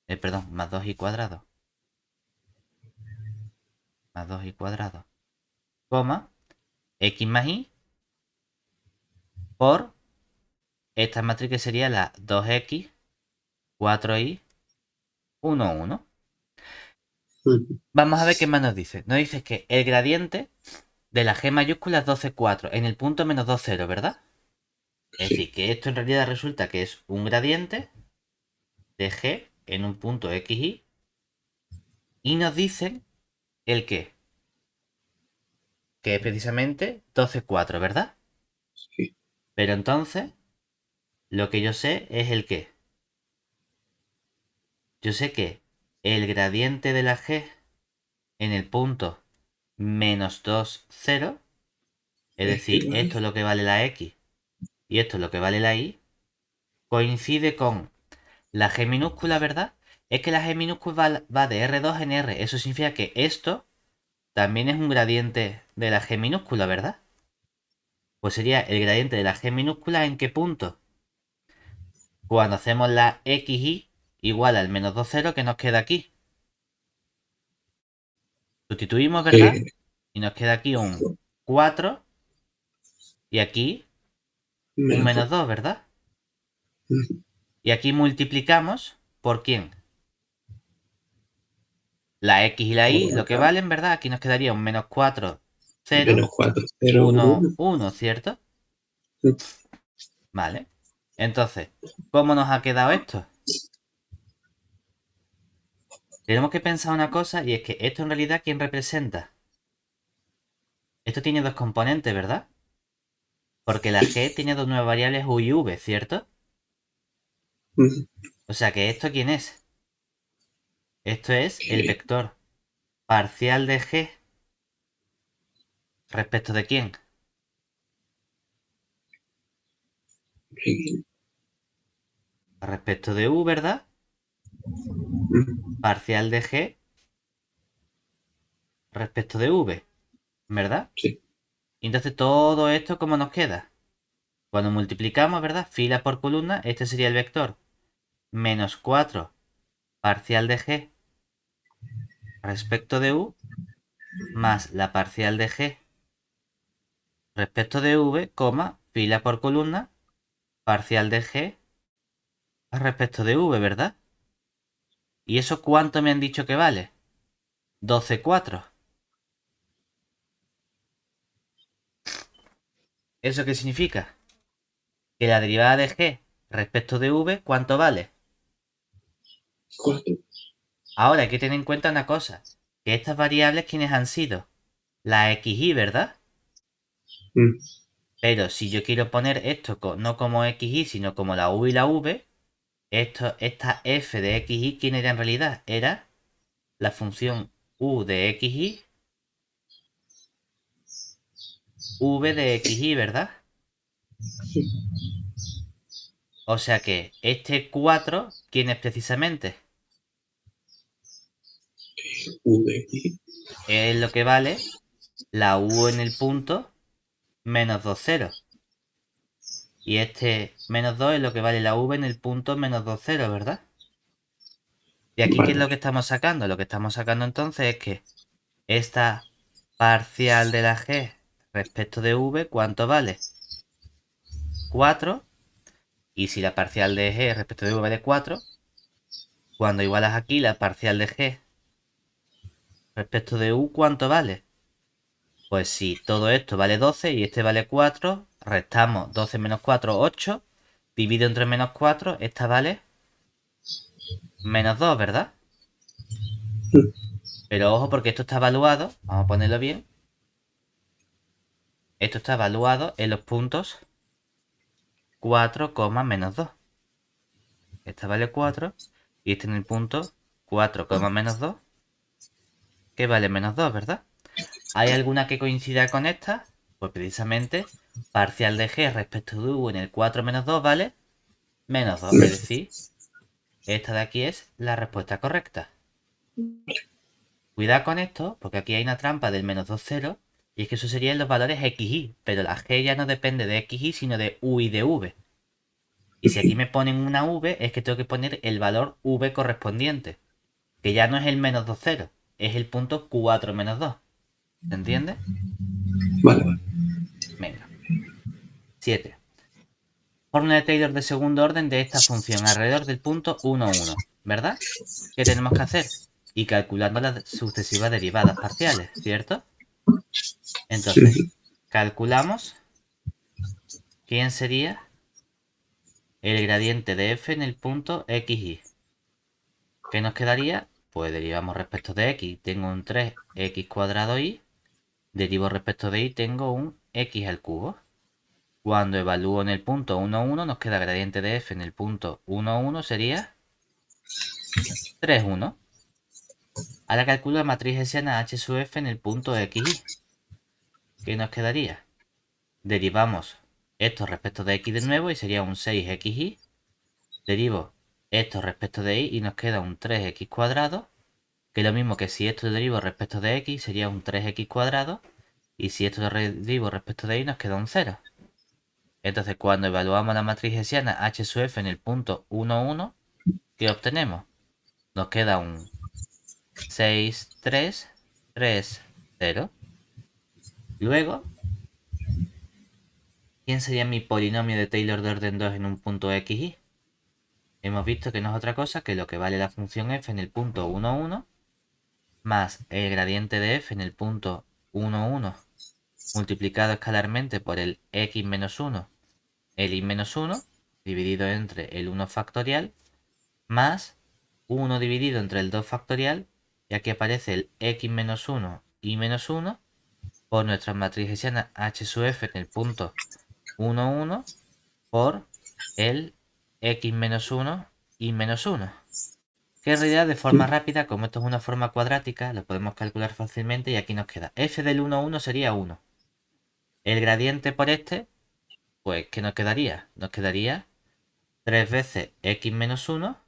S1: Perdón, más 2y cuadrado. Más 2y cuadrado. Coma, x más y por esta matriz que sería la 2x, 4y, 1, 1. Vamos a ver qué más nos dice. Nos dice que el gradiente de la g mayúscula es 12, 4 en el punto menos 2, 0, ¿verdad? Es
S2: Sí.
S1: decir, que esto en realidad resulta que es un gradiente de g en un punto xy y nos dicen el qué, que es precisamente 12, 4, ¿verdad?
S2: Sí.
S1: Pero entonces, lo que yo sé es el qué. Yo sé que el gradiente de la g en el punto menos 2, 0, es
S2: Es
S1: decir,
S2: igual.
S1: esto es lo que vale la x y esto es lo que vale la y, coincide con la g minúscula, ¿verdad? Es que la g minúscula va de R2 en R. Eso significa que esto también es un gradiente de la g minúscula, ¿verdad? Pues sería el gradiente de la g minúscula ¿en qué punto? Cuando hacemos la xy igual al menos 2, 0 que nos queda aquí. Sustituimos, ¿verdad?
S2: Eh,
S1: Y nos queda aquí un 4 y aquí un
S2: menos
S1: menos
S2: 2.
S1: 2, ¿verdad? Y aquí multiplicamos por quién. La x y la y
S2: por
S1: lo que
S2: acá,
S1: valen, ¿verdad? Aquí nos quedaría un menos 4, 0,
S2: menos 4, 0,
S1: 1,
S2: 1.
S1: 1, ¿cierto? Vale. Entonces, ¿cómo nos ha quedado esto? Tenemos que pensar una cosa y es que esto en realidad, ¿quién representa? Esto tiene dos componentes, ¿verdad? Porque la g tiene dos nuevas variables u y v, ¿cierto? O sea que esto, ¿quién es? Esto es el
S2: Ok,
S1: vector parcial de g respecto de quién?
S2: ok.
S1: Respecto de u, ¿verdad? Parcial de g respecto de v, ¿verdad?
S2: Sí,
S1: Y entonces todo esto, ¿cómo nos queda? Cuando multiplicamos, ¿verdad? Fila por columna, este sería el vector menos 4 parcial de g respecto de u más la parcial de g respecto de v, coma, fila por columna, parcial de g respecto de v, ¿verdad? ¿Y eso cuánto me han dicho que vale? 12,4. ¿Eso qué significa? Que la derivada de g respecto de v, ¿cuánto vale?
S2: 4.
S1: Ahora hay que tener en cuenta una cosa, que estas variables, ¿quiénes han sido? La x y, ¿verdad? Pero si yo quiero poner esto no como x y, sino como la u y la v, esta f de x y, ¿quién era en realidad? Era la función u de x y, v de x y, ¿verdad? O sea que este 4, ¿quién es precisamente?
S2: U de aquí.
S1: Es lo que vale la u en el punto menos 2, 0. Y este menos 2 es lo que vale la v en el punto menos 2, 0, ¿verdad? Y aquí, ¿qué es
S2: Vale,
S1: lo que estamos sacando? Lo que estamos sacando entonces es que esta parcial de la g respecto de v, ¿cuánto vale? 4. Y si la parcial de g respecto de v vale 4, cuando igualas aquí la parcial de g respecto de u, ¿cuánto vale? Pues si todo esto vale 12 y este vale 4, restamos 12 menos 4, 8. Dividido entre menos 4, esta vale menos 2, ¿verdad? Pero ojo porque esto está evaluado, vamos a ponerlo bien. Esto está evaluado en los puntos 4, menos 2. Esta vale 4 y este en el punto 4, menos 2, que vale menos 2, ¿verdad? ¿Hay alguna que coincida con esta? Pues precisamente parcial de g respecto de u en el 4 menos 2 vale menos 2. Es decir, esta de aquí es la respuesta correcta. Cuidado con esto, porque aquí hay una trampa del menos 2, 0. Y es que eso serían los valores xy. Pero la g ya no depende de xy, sino de u y de v. Y si aquí me ponen una v, es que tengo que poner el valor v correspondiente. Que ya no es el menos 2, 0. Es el punto 4 menos 2. ¿Se entiende?
S2: vale, vale.
S1: Venga. 7. Fórmula de Taylor de segundo orden de esta función alrededor del punto 1, 1. ¿Verdad? ¿Qué tenemos que hacer? Y calculando las sucesivas derivadas parciales, ¿cierto? Entonces, calculamos quién sería el gradiente de f en el punto xy. ¿Qué nos quedaría? Pues derivamos respecto de x. Tengo un 3x cuadrado y derivo respecto de y tengo un x al cubo. Cuando evalúo en el punto 1, 1 nos queda gradiente de f en el punto 1, 1 sería 3, 1. Ahora calculo la matriz hessiana h sub f en el punto xy. ¿Qué nos quedaría? Derivamos esto respecto de x de nuevo y sería un 6xy. Derivo esto respecto de y nos queda un 3x cuadrado. Que es lo mismo que si esto lo derivo respecto de x sería un 3x cuadrado. Y si esto lo derivo respecto de y nos queda un 0. Entonces cuando evaluamos la matriz hessiana h sub f en el punto 1, 1, ¿qué obtenemos? Nos queda un 6, 3, 3, 0. Luego, ¿quién sería mi polinomio de Taylor de orden 2 en un punto xy? Hemos visto que no es otra cosa que lo que vale la función f en el punto 1, 1 más el gradiente de f en el punto 1, 1 multiplicado escalarmente por el x menos 1, el y menos 1 dividido entre el 1 factorial más 1 dividido entre el 2 factorial, y aquí aparece el x menos 1 y menos 1 por nuestra matriz hessiana h sub f en el punto 1, 1 por el x menos 1 y menos 1. Que en realidad de forma rápida, como esto es una forma cuadrática, lo podemos calcular fácilmente y aquí nos queda f del 1, 1 sería 1. El gradiente por este, pues ¿qué nos quedaría? Nos quedaría 3 veces x menos 1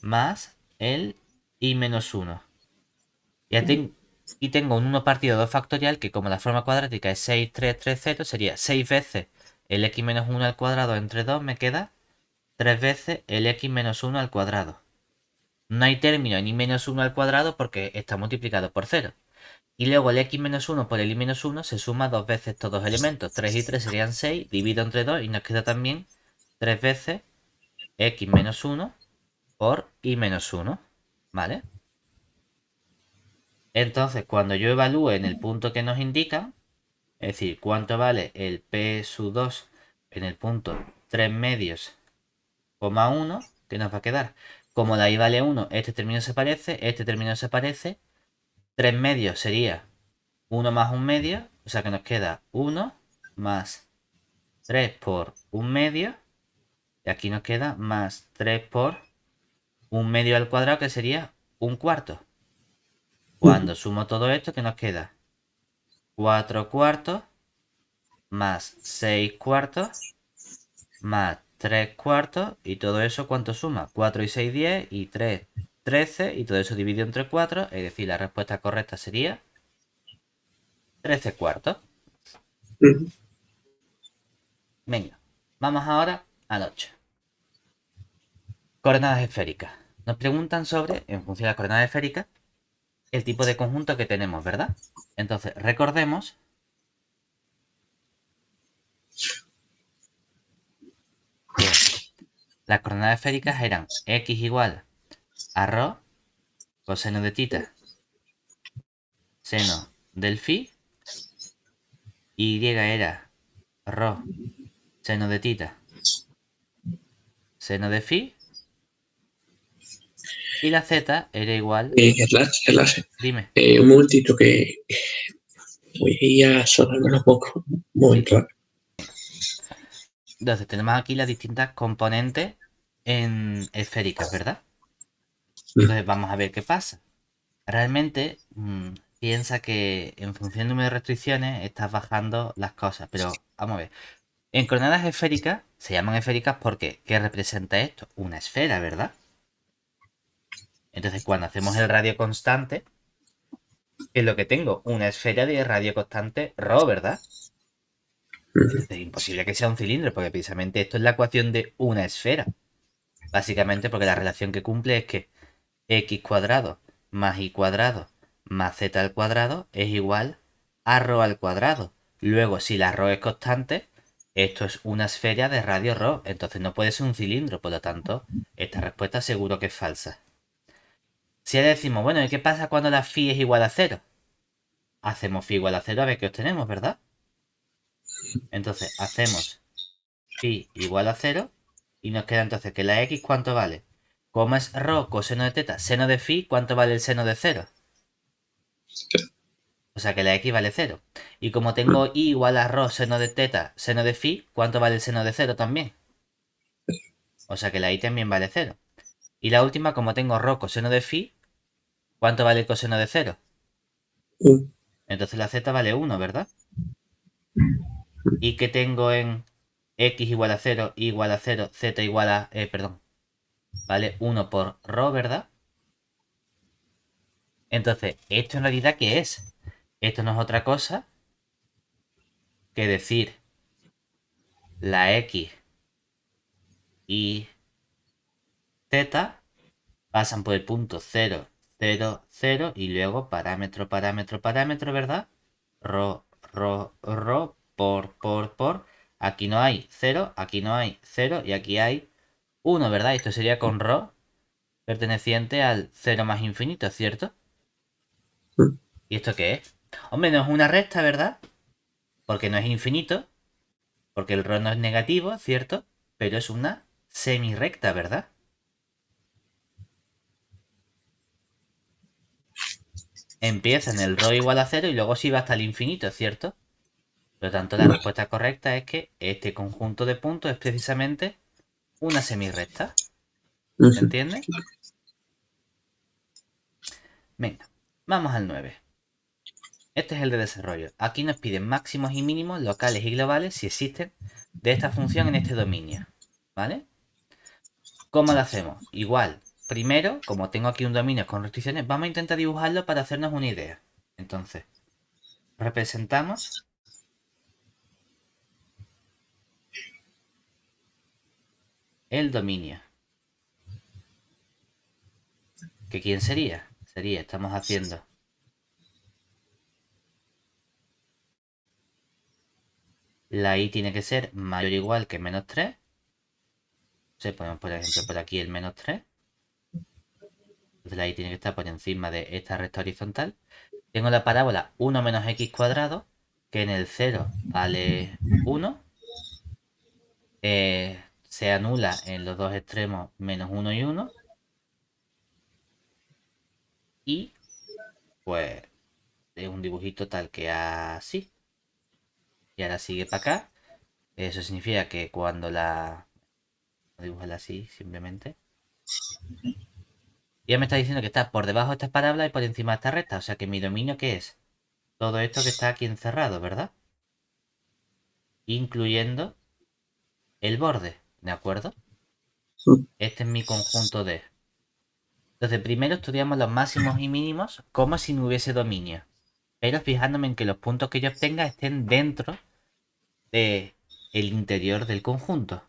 S1: más el y menos 1. Y tengo un 1 partido 2 factorial que como la forma cuadrática es 6, 3, 3, 0, sería 6 veces el x menos 1 al cuadrado entre 2 me queda 3 veces el x menos 1 al cuadrado. No hay término ni menos 1 al cuadrado porque está multiplicado por 0. Y luego el x menos 1 por el y menos 1 se suma dos veces estos dos elementos. 3 y 3 serían 6, divido entre 2 y nos queda también 3 veces x menos 1 por y menos 1. ¿Vale? Entonces, cuando yo evalúe en el punto que nos indican, es decir, cuánto vale el p sub 2 en el punto 3 medios, coma 1, ¿qué nos va a quedar? Como la y vale 1, este término se parece, este término se parece, 3 medios sería 1 más 1 medio, o sea que nos queda 1 más 3 por 1 medio, y aquí nos queda más 3 por 1 medio al cuadrado, que sería 1 cuarto. Cuando sumo todo esto, ¿qué nos queda? 4 cuartos más 6 cuartos más 3 cuartos, y todo eso ¿cuánto suma? 4 y 6, 10, y 3, 13, y todo eso dividido entre 4, es decir, la respuesta correcta sería 13 cuartos. Venga, vamos ahora al 8. Coordenadas esféricas. Nos preguntan sobre, en función de las coordenadas esféricas, el tipo de conjunto que tenemos, ¿verdad? Entonces, recordemos que las coordenadas esféricas eran x igual a rho coseno de tita seno del phi, y era rho seno de tita seno de phi, y la z era igual...
S2: Slash.
S1: Dime.
S2: Un momentito que voy a ir a sonarme un poco. Un
S1: Sí.
S2: momento.
S1: Entonces, tenemos aquí las distintas componentes en esféricas, ¿verdad? Entonces, vamos a ver qué pasa. Realmente, piensa que en función del número de restricciones estás bajando las cosas, pero vamos a ver. En coordenadas esféricas, se llaman esféricas porque, ¿qué representa esto? Una esfera, ¿verdad? Entonces, cuando hacemos el radio constante, es lo que tengo, una esfera de radio constante ρ, ¿verdad? Entonces, es imposible que sea un cilindro, porque precisamente esto es la ecuación de una esfera. Básicamente porque la relación que cumple es que x cuadrado más y cuadrado más z al cuadrado es igual a rho al cuadrado. Luego, si la rho es constante, esto es una esfera de radio rho, entonces no puede ser un cilindro, por lo tanto, esta respuesta seguro que es falsa. Si ahora decimos, bueno, ¿y qué pasa cuando la phi es igual a 0? Hacemos phi igual a 0 a ver qué obtenemos, ¿verdad? Entonces, hacemos phi igual a 0 y nos queda entonces que la x, ¿cuánto vale? Como es rho coseno de teta seno de phi, ¿cuánto vale el seno de 0? O sea que la x vale 0. Y como tengo y igual a rho seno de teta seno de phi, ¿cuánto vale el seno de 0 también? O sea que la y también vale 0. Y la última, como tengo rho coseno de phi, ¿cuánto vale el coseno de 0? Entonces la z vale 1, ¿verdad? Y que tengo en x igual a 0, y igual a 0, z igual a... perdón. Vale 1 por rho, ¿verdad? Entonces, ¿esto en realidad qué es? Esto no es otra cosa que decir la x y z pasan por el punto 0, 0, 0 y luego parámetro, parámetro, parámetro, ¿verdad? Rho, rho, rho, por. Aquí no hay 0, aquí no hay 0 y aquí hay 1, ¿verdad? Esto sería con rho, perteneciente al 0 más infinito, ¿cierto?
S2: Mm.
S1: ¿Y esto qué es? Hombre, no es una recta, ¿verdad? Porque no es infinito, porque el rho no es negativo, ¿cierto? Pero es una semirrecta, ¿verdad? Empieza en el rho igual a 0 y luego sí va hasta el infinito, ¿cierto? Por lo tanto, la
S2: Vale.
S1: respuesta correcta es que este conjunto de puntos es precisamente una semirrecta. ¿Se
S2: Ujú.
S1: entiende? Venga, vamos al 9. Este es el de desarrollo. Aquí nos piden máximos y mínimos locales y globales si existen de esta función en este dominio. ¿Vale? ¿Cómo lo hacemos? Igual, primero, como tengo aquí un dominio con restricciones, vamos a intentar dibujarlo para hacernos una idea. Entonces, representamos el dominio. ¿Que quién sería? Sería, estamos haciendo la i tiene que ser mayor o igual que menos 3. Se ponemos, por ejemplo, por aquí el menos 3. Entonces la i tiene que estar por encima de esta recta horizontal. Tengo la parábola 1 menos x cuadrado, que en el 0 vale 1. Se anula en los dos extremos menos 1 y 1. Y pues es un dibujito tal que así. Y ahora sigue para acá. Eso significa que cuando la... Dibujarla así, simplemente. Y ya me está diciendo que está por debajo de esta parábola y por encima de esta recta. O sea que mi dominio, ¿qué es? Todo esto que está aquí encerrado, ¿verdad? Incluyendo el borde, ¿de acuerdo?
S2: Mm.
S1: Este es mi conjunto de... Entonces primero estudiamos los máximos y mínimos como si no hubiese dominio. Pero fijándome en que los puntos que yo obtenga estén dentro de el interior del conjunto.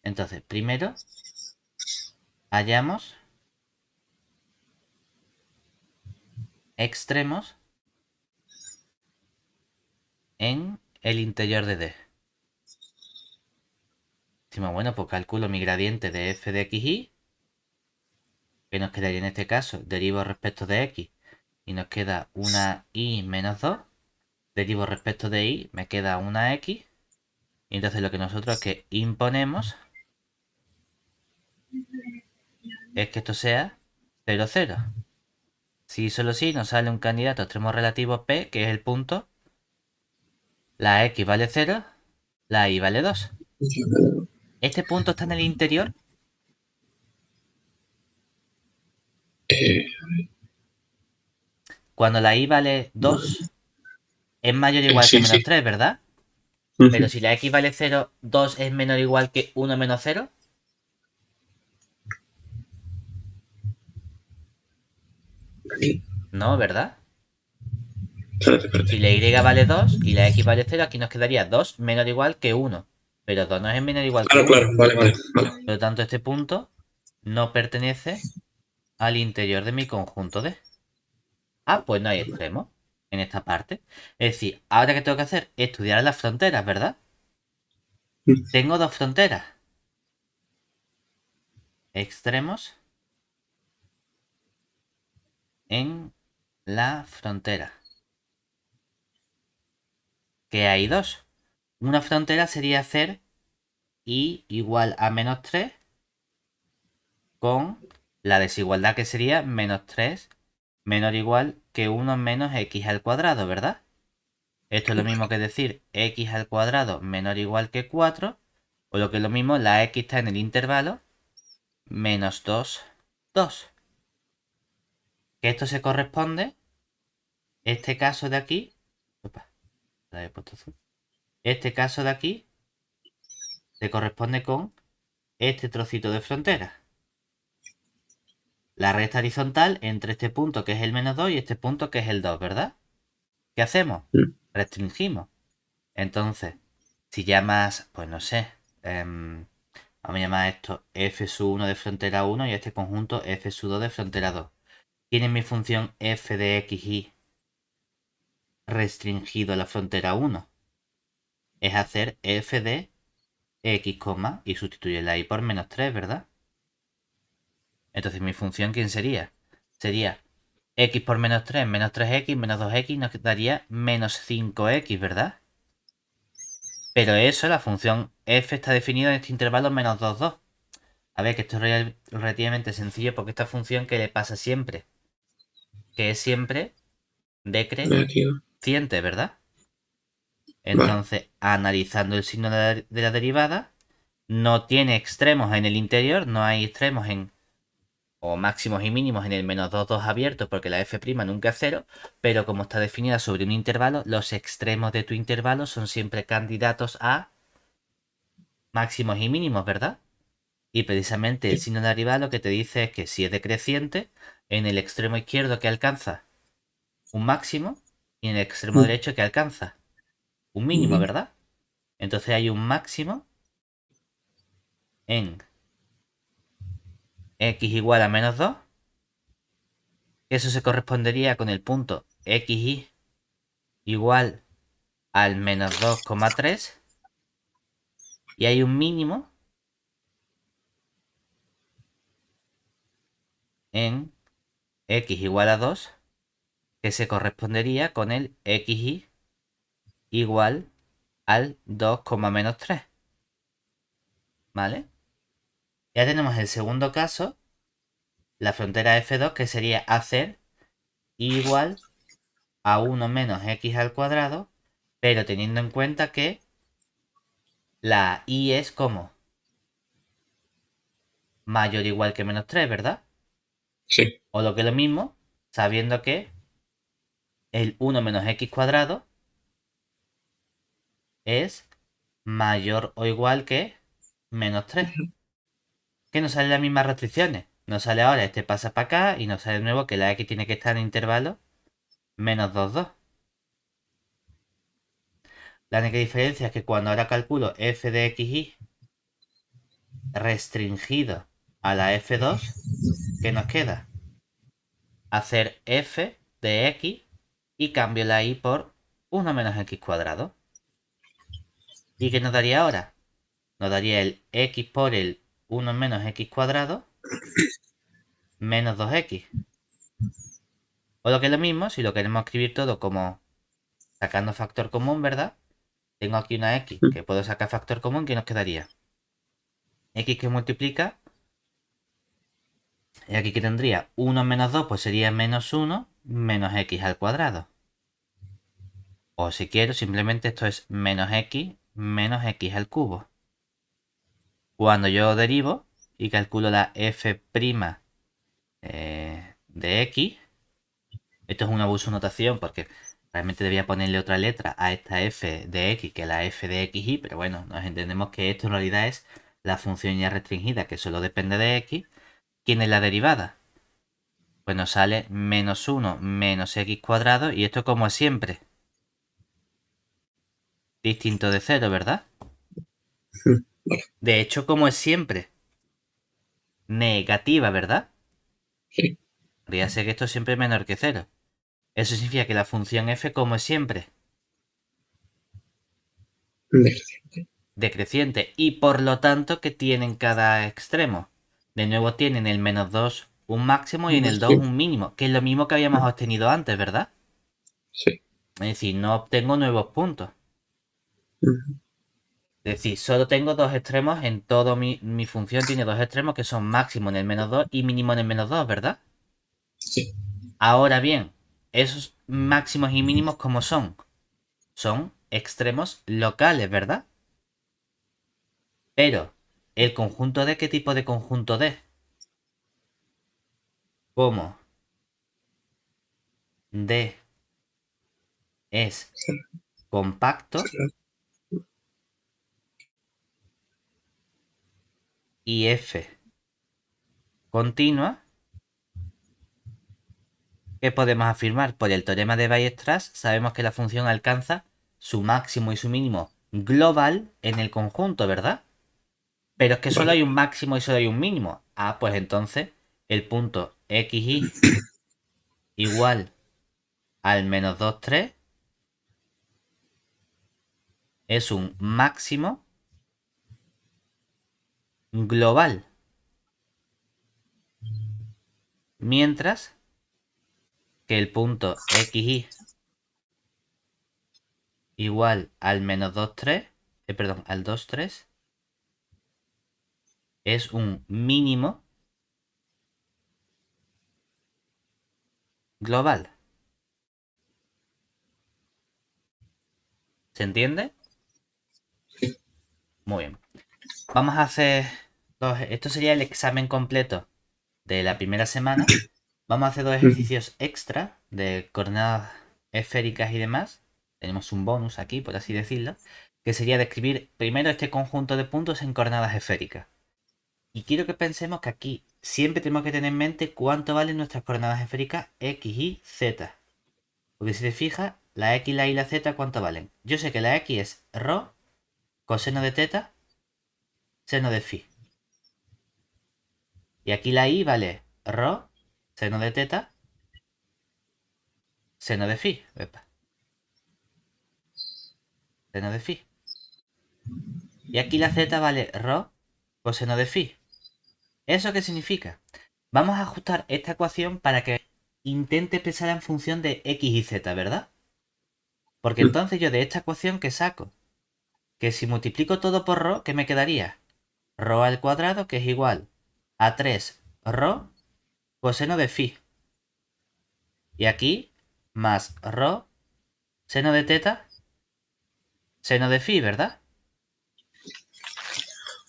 S1: Entonces, primero hallamos extremos en el interior de D. Decimos, bueno, pues calculo mi gradiente de f de xy, que nos quedaría en este caso, derivo respecto de x, y nos queda una y menos 2. Derivo respecto de y, me queda una x. Y entonces lo que nosotros es que imponemos es que esto sea 0, 0. Si solo si nos sale un candidato a extremo relativo P, que es el punto, la x vale 0, la y vale 2. Este punto está en el interior.
S2: Eh,
S1: Cuando la i vale 2 es mayor o igual que
S2: sí,
S1: menos
S2: sí.
S1: 3, ¿verdad? Pero
S2: Ujú.
S1: si la x vale 0, 2 es menor o igual que 1 menos 0.
S2: Vale.
S1: No, ¿verdad?
S2: Espérate,
S1: Si
S2: espérate.
S1: la y vale 2 y la x vale 0, aquí nos quedaría 2 menor o igual que 1. Pero 2 no es menor o igual que
S2: Claro,
S1: 1.
S2: claro, vale, vale, vale.
S1: Por lo tanto, este punto no pertenece al interior de mi conjunto D. Ah, pues no hay extremo en esta parte. Es decir, ahora que tengo que hacer, estudiar las fronteras, ¿verdad?
S2: Mm.
S1: Tengo dos fronteras. Extremos en la frontera. Que hay dos. Una frontera sería hacer i igual a menos 3 con la desigualdad que sería menos 3 menor o igual que 1 menos x al cuadrado, ¿verdad? Esto es lo mismo que decir x al cuadrado menor o igual que 4, o lo que es lo mismo, la x está en el intervalo menos 2, 2. Que esto se corresponde, este caso de aquí, opa, la he puesto azul. Este caso de aquí se corresponde con este trocito de frontera. La recta horizontal entre este punto que es el menos 2 y este punto que es el 2, ¿verdad? ¿Qué hacemos?
S2: Mm.
S1: Restringimos. Entonces, si llamas, pues no sé, vamos a llamar esto f 1 de frontera 1 y este conjunto f 2 de frontera 2. Tiene mi función f de x y restringido a la frontera 1. Es hacer f de x, y sustituye la y por menos 3, ¿verdad? Entonces mi función, ¿quién sería? Sería x por menos 3x, menos 2x nos daría menos 5x, ¿verdad? Pero eso, la función f está definida en este intervalo menos 2, 2. A ver, que esto es relativamente sencillo porque esta función que le pasa siempre, que es siempre
S2: Negativo.
S1: decreciente, ¿verdad?
S2: Vale.
S1: Entonces, analizando el signo de la derivada, no tiene extremos en el interior, no hay extremos en o máximos y mínimos en el menos 2, 2 abierto porque la f' nunca es cero, pero como está definida sobre un intervalo, los extremos de tu intervalo son siempre candidatos a máximos y mínimos, ¿verdad? Y precisamente el
S2: Sí.
S1: signo de derivada lo que te dice es que si es decreciente, en el extremo izquierdo que alcanza un máximo y en el extremo
S2: Mm,
S1: derecho que alcanza un mínimo,
S2: mm,
S1: ¿verdad? Entonces hay un máximo en x igual a menos 2, que eso se correspondería con el punto xy igual al menos 2,3 y hay un mínimo en x igual a 2 que se correspondería con el xy igual al 2,-3, ¿vale? Ya tenemos el segundo caso, la frontera f2, que sería hacer y igual a 1 menos x al cuadrado, pero teniendo en cuenta que la y es como mayor o igual que menos 3, ¿verdad?
S2: sí.
S1: O lo que es lo mismo, sabiendo que el 1 menos x cuadrado es mayor o igual que menos 3. Que nos salen las mismas restricciones. Nos sale ahora este pasa para acá y nos sale de nuevo que la x tiene que estar en intervalo menos 2, 2. La única diferencia es que cuando ahora calculo f de xy restringido a la f2, ¿qué nos queda? Hacer f de x y cambio la y por 1 menos x cuadrado. ¿Y qué nos daría ahora? Nos daría el x por el 1 menos x cuadrado menos 2x. O lo que es lo mismo, si lo queremos escribir todo como sacando factor común, ¿verdad? Tengo aquí una x
S2: Mm,
S1: que puedo sacar factor común, ¿qué nos quedaría? X que multiplica, y aquí que tendría 1 menos 2, pues sería menos 1 menos x al cuadrado. O si quiero, simplemente esto es menos x al cubo. Cuando yo derivo y calculo la f' de x, esto es un abuso de notación porque realmente debía ponerle otra letra a esta f de x que la f de xy, pero bueno, nos entendemos que esto en realidad es la función ya restringida que solo depende de x. ¿Quién es la derivada? Pues nos sale menos 1 menos x cuadrado y esto como siempre, distinto de cero, ¿verdad?
S2: mm, vale.
S1: De hecho, como es siempre, negativa, ¿verdad?
S2: Sí.
S1: Podría ser que esto siempre es menor que cero. Eso significa que la función f, como es siempre,
S2: Decreciente.
S1: decreciente y por lo tanto que tiene en cada extremo. De nuevo tiene en el menos 2 un máximo y en el 2
S2: Sí.
S1: un mínimo, que es lo mismo que habíamos
S2: Mm,
S1: obtenido antes, ¿verdad?
S2: sí.
S1: Es decir, no obtengo nuevos puntos.
S2: Mm,
S1: Es decir, solo tengo dos extremos en todo mi función, tiene dos extremos que son máximo en el menos 2 y mínimo en el menos 2, ¿verdad?
S2: sí.
S1: Ahora bien, esos máximos y mínimos, ¿cómo son? Son extremos locales, ¿verdad? Pero, ¿el conjunto D qué tipo de conjunto D? ¿Cómo D es
S2: Sí.
S1: compacto
S2: Sí.
S1: y F continua? ¿Qué podemos afirmar? Por el teorema de Weierstrass sabemos que la función alcanza su máximo y su mínimo global en el conjunto, ¿verdad? Pero es que solo
S2: Vale.
S1: hay un máximo y solo hay un mínimo. Ah, pues entonces el punto xy igual al menos 2, 3 es un máximo global. Mientras que el punto xy igual al menos 2, 3, perdón, al 2, 3 es un mínimo global. ¿Se entiende? Muy bien. Vamos a hacer esto sería el examen completo de la primera semana. Vamos a hacer 2 ejercicios extra de coordenadas esféricas y demás. Tenemos un bonus aquí, por así decirlo, que sería describir primero este conjunto de puntos en coordenadas esféricas. Y quiero que pensemos que aquí siempre tenemos que tener en mente cuánto valen nuestras coordenadas esféricas x, y, z. Porque si te fijas, la x, la y, la z, ¿cuánto valen? Yo sé que la x es rho, coseno de teta, seno de phi. Y aquí la y vale rho, seno de teta, seno de phi. Epa, seno de phi. Y aquí la z vale rho, coseno de phi. ¿Eso qué significa? Vamos a ajustar esta ecuación para que intente expresar en función de x y z, ¿verdad? Porque entonces yo de esta ecuación que saco, que si multiplico todo por rho, ¿qué me quedaría? Rho al cuadrado, que es igual a 3 rho coseno de phi. Y aquí, más rho seno de teta, seno de phi, ¿verdad?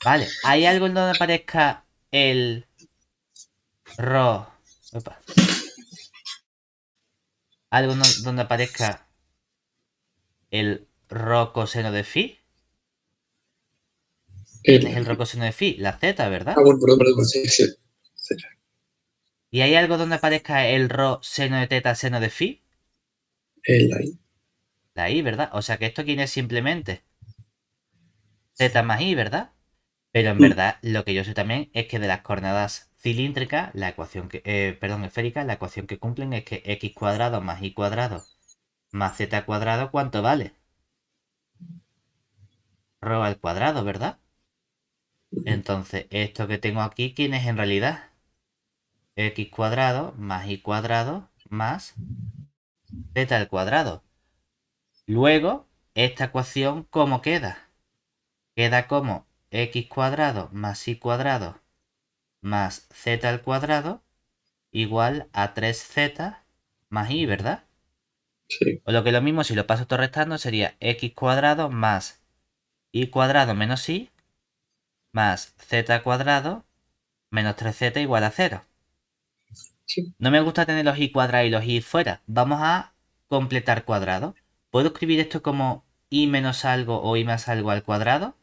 S1: Vale, ¿hay algo en donde aparezca el rho? Opa, ¿algo donde aparezca el rho coseno de phi? ¿Quién es el rho coseno de phi? La z, ¿verdad?
S2: Bueno, perdón, sí, sí.
S1: ¿Y hay algo donde aparezca el rho seno de teta, seno de phi?
S2: Ahí.
S1: La i, ¿verdad? O sea que esto aquí es simplemente z más i, ¿verdad? Pero en verdad lo que yo sé también es que de las coordenadas cilíndricas, la ecuación que, perdón, esférica, la ecuación que cumplen es que x cuadrado más y cuadrado más z cuadrado, ¿cuánto vale? Rho al cuadrado, ¿verdad? Entonces, esto que tengo aquí, ¿quién es en realidad? X cuadrado más y cuadrado más z al cuadrado. Luego, esta ecuación, ¿cómo queda? Queda como x cuadrado más y cuadrado más z al cuadrado igual a 3z más y, ¿verdad?
S2: Sí.
S1: O lo que es lo mismo, si lo paso todo restando, sería x cuadrado más y cuadrado menos y más z cuadrado menos 3z igual a 0.
S2: Sí.
S1: No me gusta tener los y cuadrados y los y fuera. Vamos a completar cuadrado. ¿Puedo escribir esto como y menos algo o y más algo al cuadrado?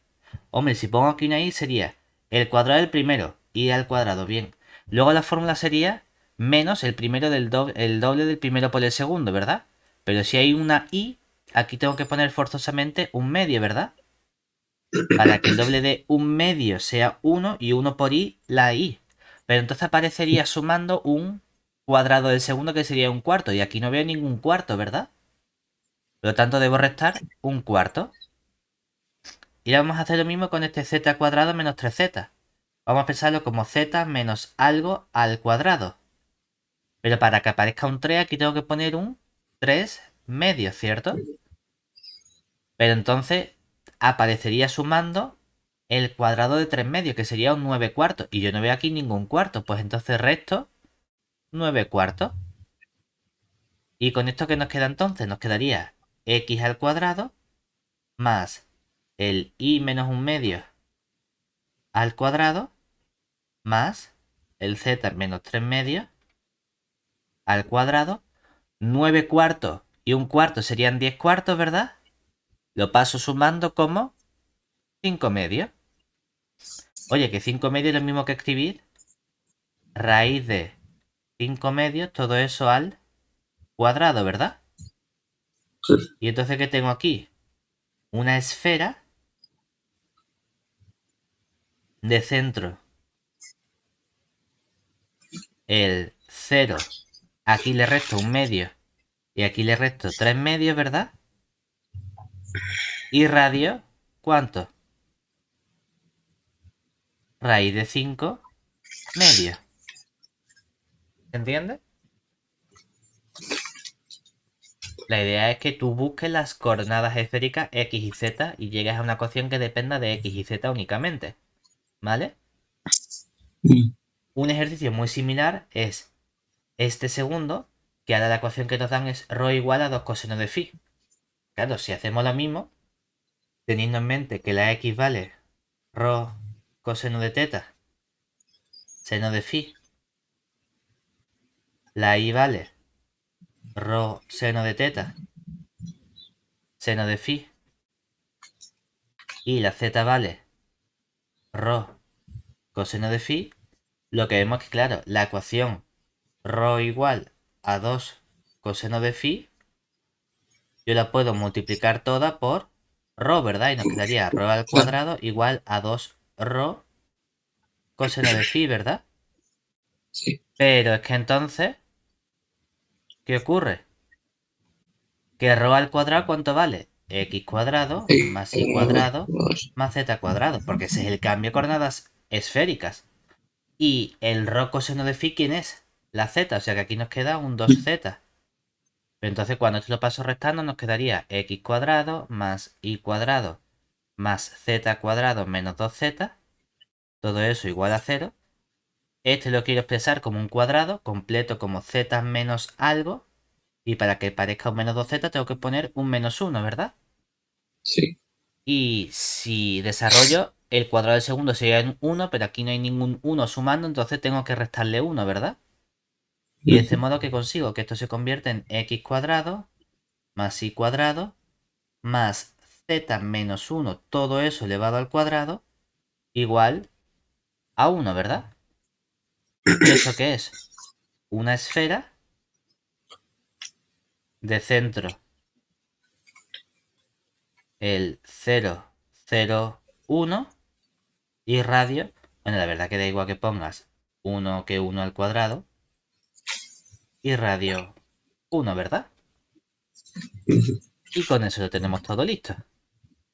S1: Hombre, si pongo aquí una y sería el cuadrado del primero, y al cuadrado, bien. Luego la fórmula sería menos el primero del el doble del primero por el segundo, ¿verdad? Pero si hay una y, aquí tengo que poner forzosamente un medio, ¿verdad? Para que el doble de un medio sea 1 y 1 por i, la i. Pero entonces aparecería sumando un cuadrado del segundo que sería un cuarto. Y aquí no veo ningún cuarto, ¿verdad? Por lo tanto debo restar un cuarto. Y ahora vamos a hacer lo mismo con este z cuadrado menos 3z. Vamos a pensarlo como z menos algo al cuadrado. Pero para que aparezca un 3 aquí tengo que poner un 3 medio, ¿cierto? Pero entonces aparecería sumando el cuadrado de 3 medios, que sería un 9 cuartos. Y yo no veo aquí ningún cuarto. Pues entonces resto 9 cuartos. Y con esto que nos queda entonces, nos quedaría x al cuadrado más el y menos un medio al cuadrado más el z menos 3 medios al cuadrado. 9 cuartos y un cuarto serían 10 cuartos, ¿verdad? Lo paso sumando como 5 medios. Oye, que 5 medios es lo mismo que escribir raíz de 5 medios, todo eso al cuadrado, ¿verdad?
S2: Sí.
S1: Y entonces, ¿qué tengo aquí? Una esfera de centro, el 0. Aquí le resto un medio y aquí le resto 3 medios, ¿verdad? Y radio, ¿cuánto? Raíz de 5 medios. ¿Se entiende? La idea es que tú busques las coordenadas esféricas x y z y llegues a una ecuación que dependa de x y z únicamente. ¿Vale?
S2: Mm,
S1: Un ejercicio muy similar es este segundo, que ahora la ecuación que nos dan es ρ igual a 2 coseno de phi. Claro, si hacemos lo mismo, teniendo en mente que la x vale ρ coseno de teta, seno de phi, la y vale ρ seno de teta, seno de phi, y la z vale ρ coseno de phi, lo que vemos es que, claro, la ecuación ρ igual a 2 coseno de phi, yo la puedo multiplicar toda por ρ, ¿verdad? Y nos quedaría ρ al
S2: claro,
S1: cuadrado igual a 2 ρ coseno de phi, ¿verdad?
S2: sí.
S1: Pero es que entonces, ¿qué ocurre? Que ρ al cuadrado, ¿cuánto vale? X cuadrado más y cuadrado más z cuadrado, porque ese es el cambio de coordenadas esféricas. Y el ρ coseno de phi, ¿quién es? La z, o sea que aquí nos queda un 2z. Pero entonces cuando esto lo paso restando nos quedaría x cuadrado más y cuadrado más z cuadrado menos 2z. Todo eso igual a 0. Este lo quiero expresar como un cuadrado completo como z menos algo. Y para que parezca un menos 2z tengo que poner un menos 1, ¿verdad?
S2: Sí.
S1: Y si desarrollo, el cuadrado del segundo sería en 1, pero aquí no hay ningún 1 sumando, entonces tengo que restarle 1, ¿verdad? Y de este
S2: Ujú,
S1: modo que consigo que esto se convierta en x cuadrado más y cuadrado más z menos 1, todo eso elevado al cuadrado, igual a 1, ¿verdad? ¿Y esto qué es? Una esfera de centro el 0, 0, 1 y radio. Bueno, la verdad que da igual que pongas 1 que 1 al cuadrado y radio 1, ¿verdad?
S2: ujú.
S1: Y con eso lo tenemos todo listo.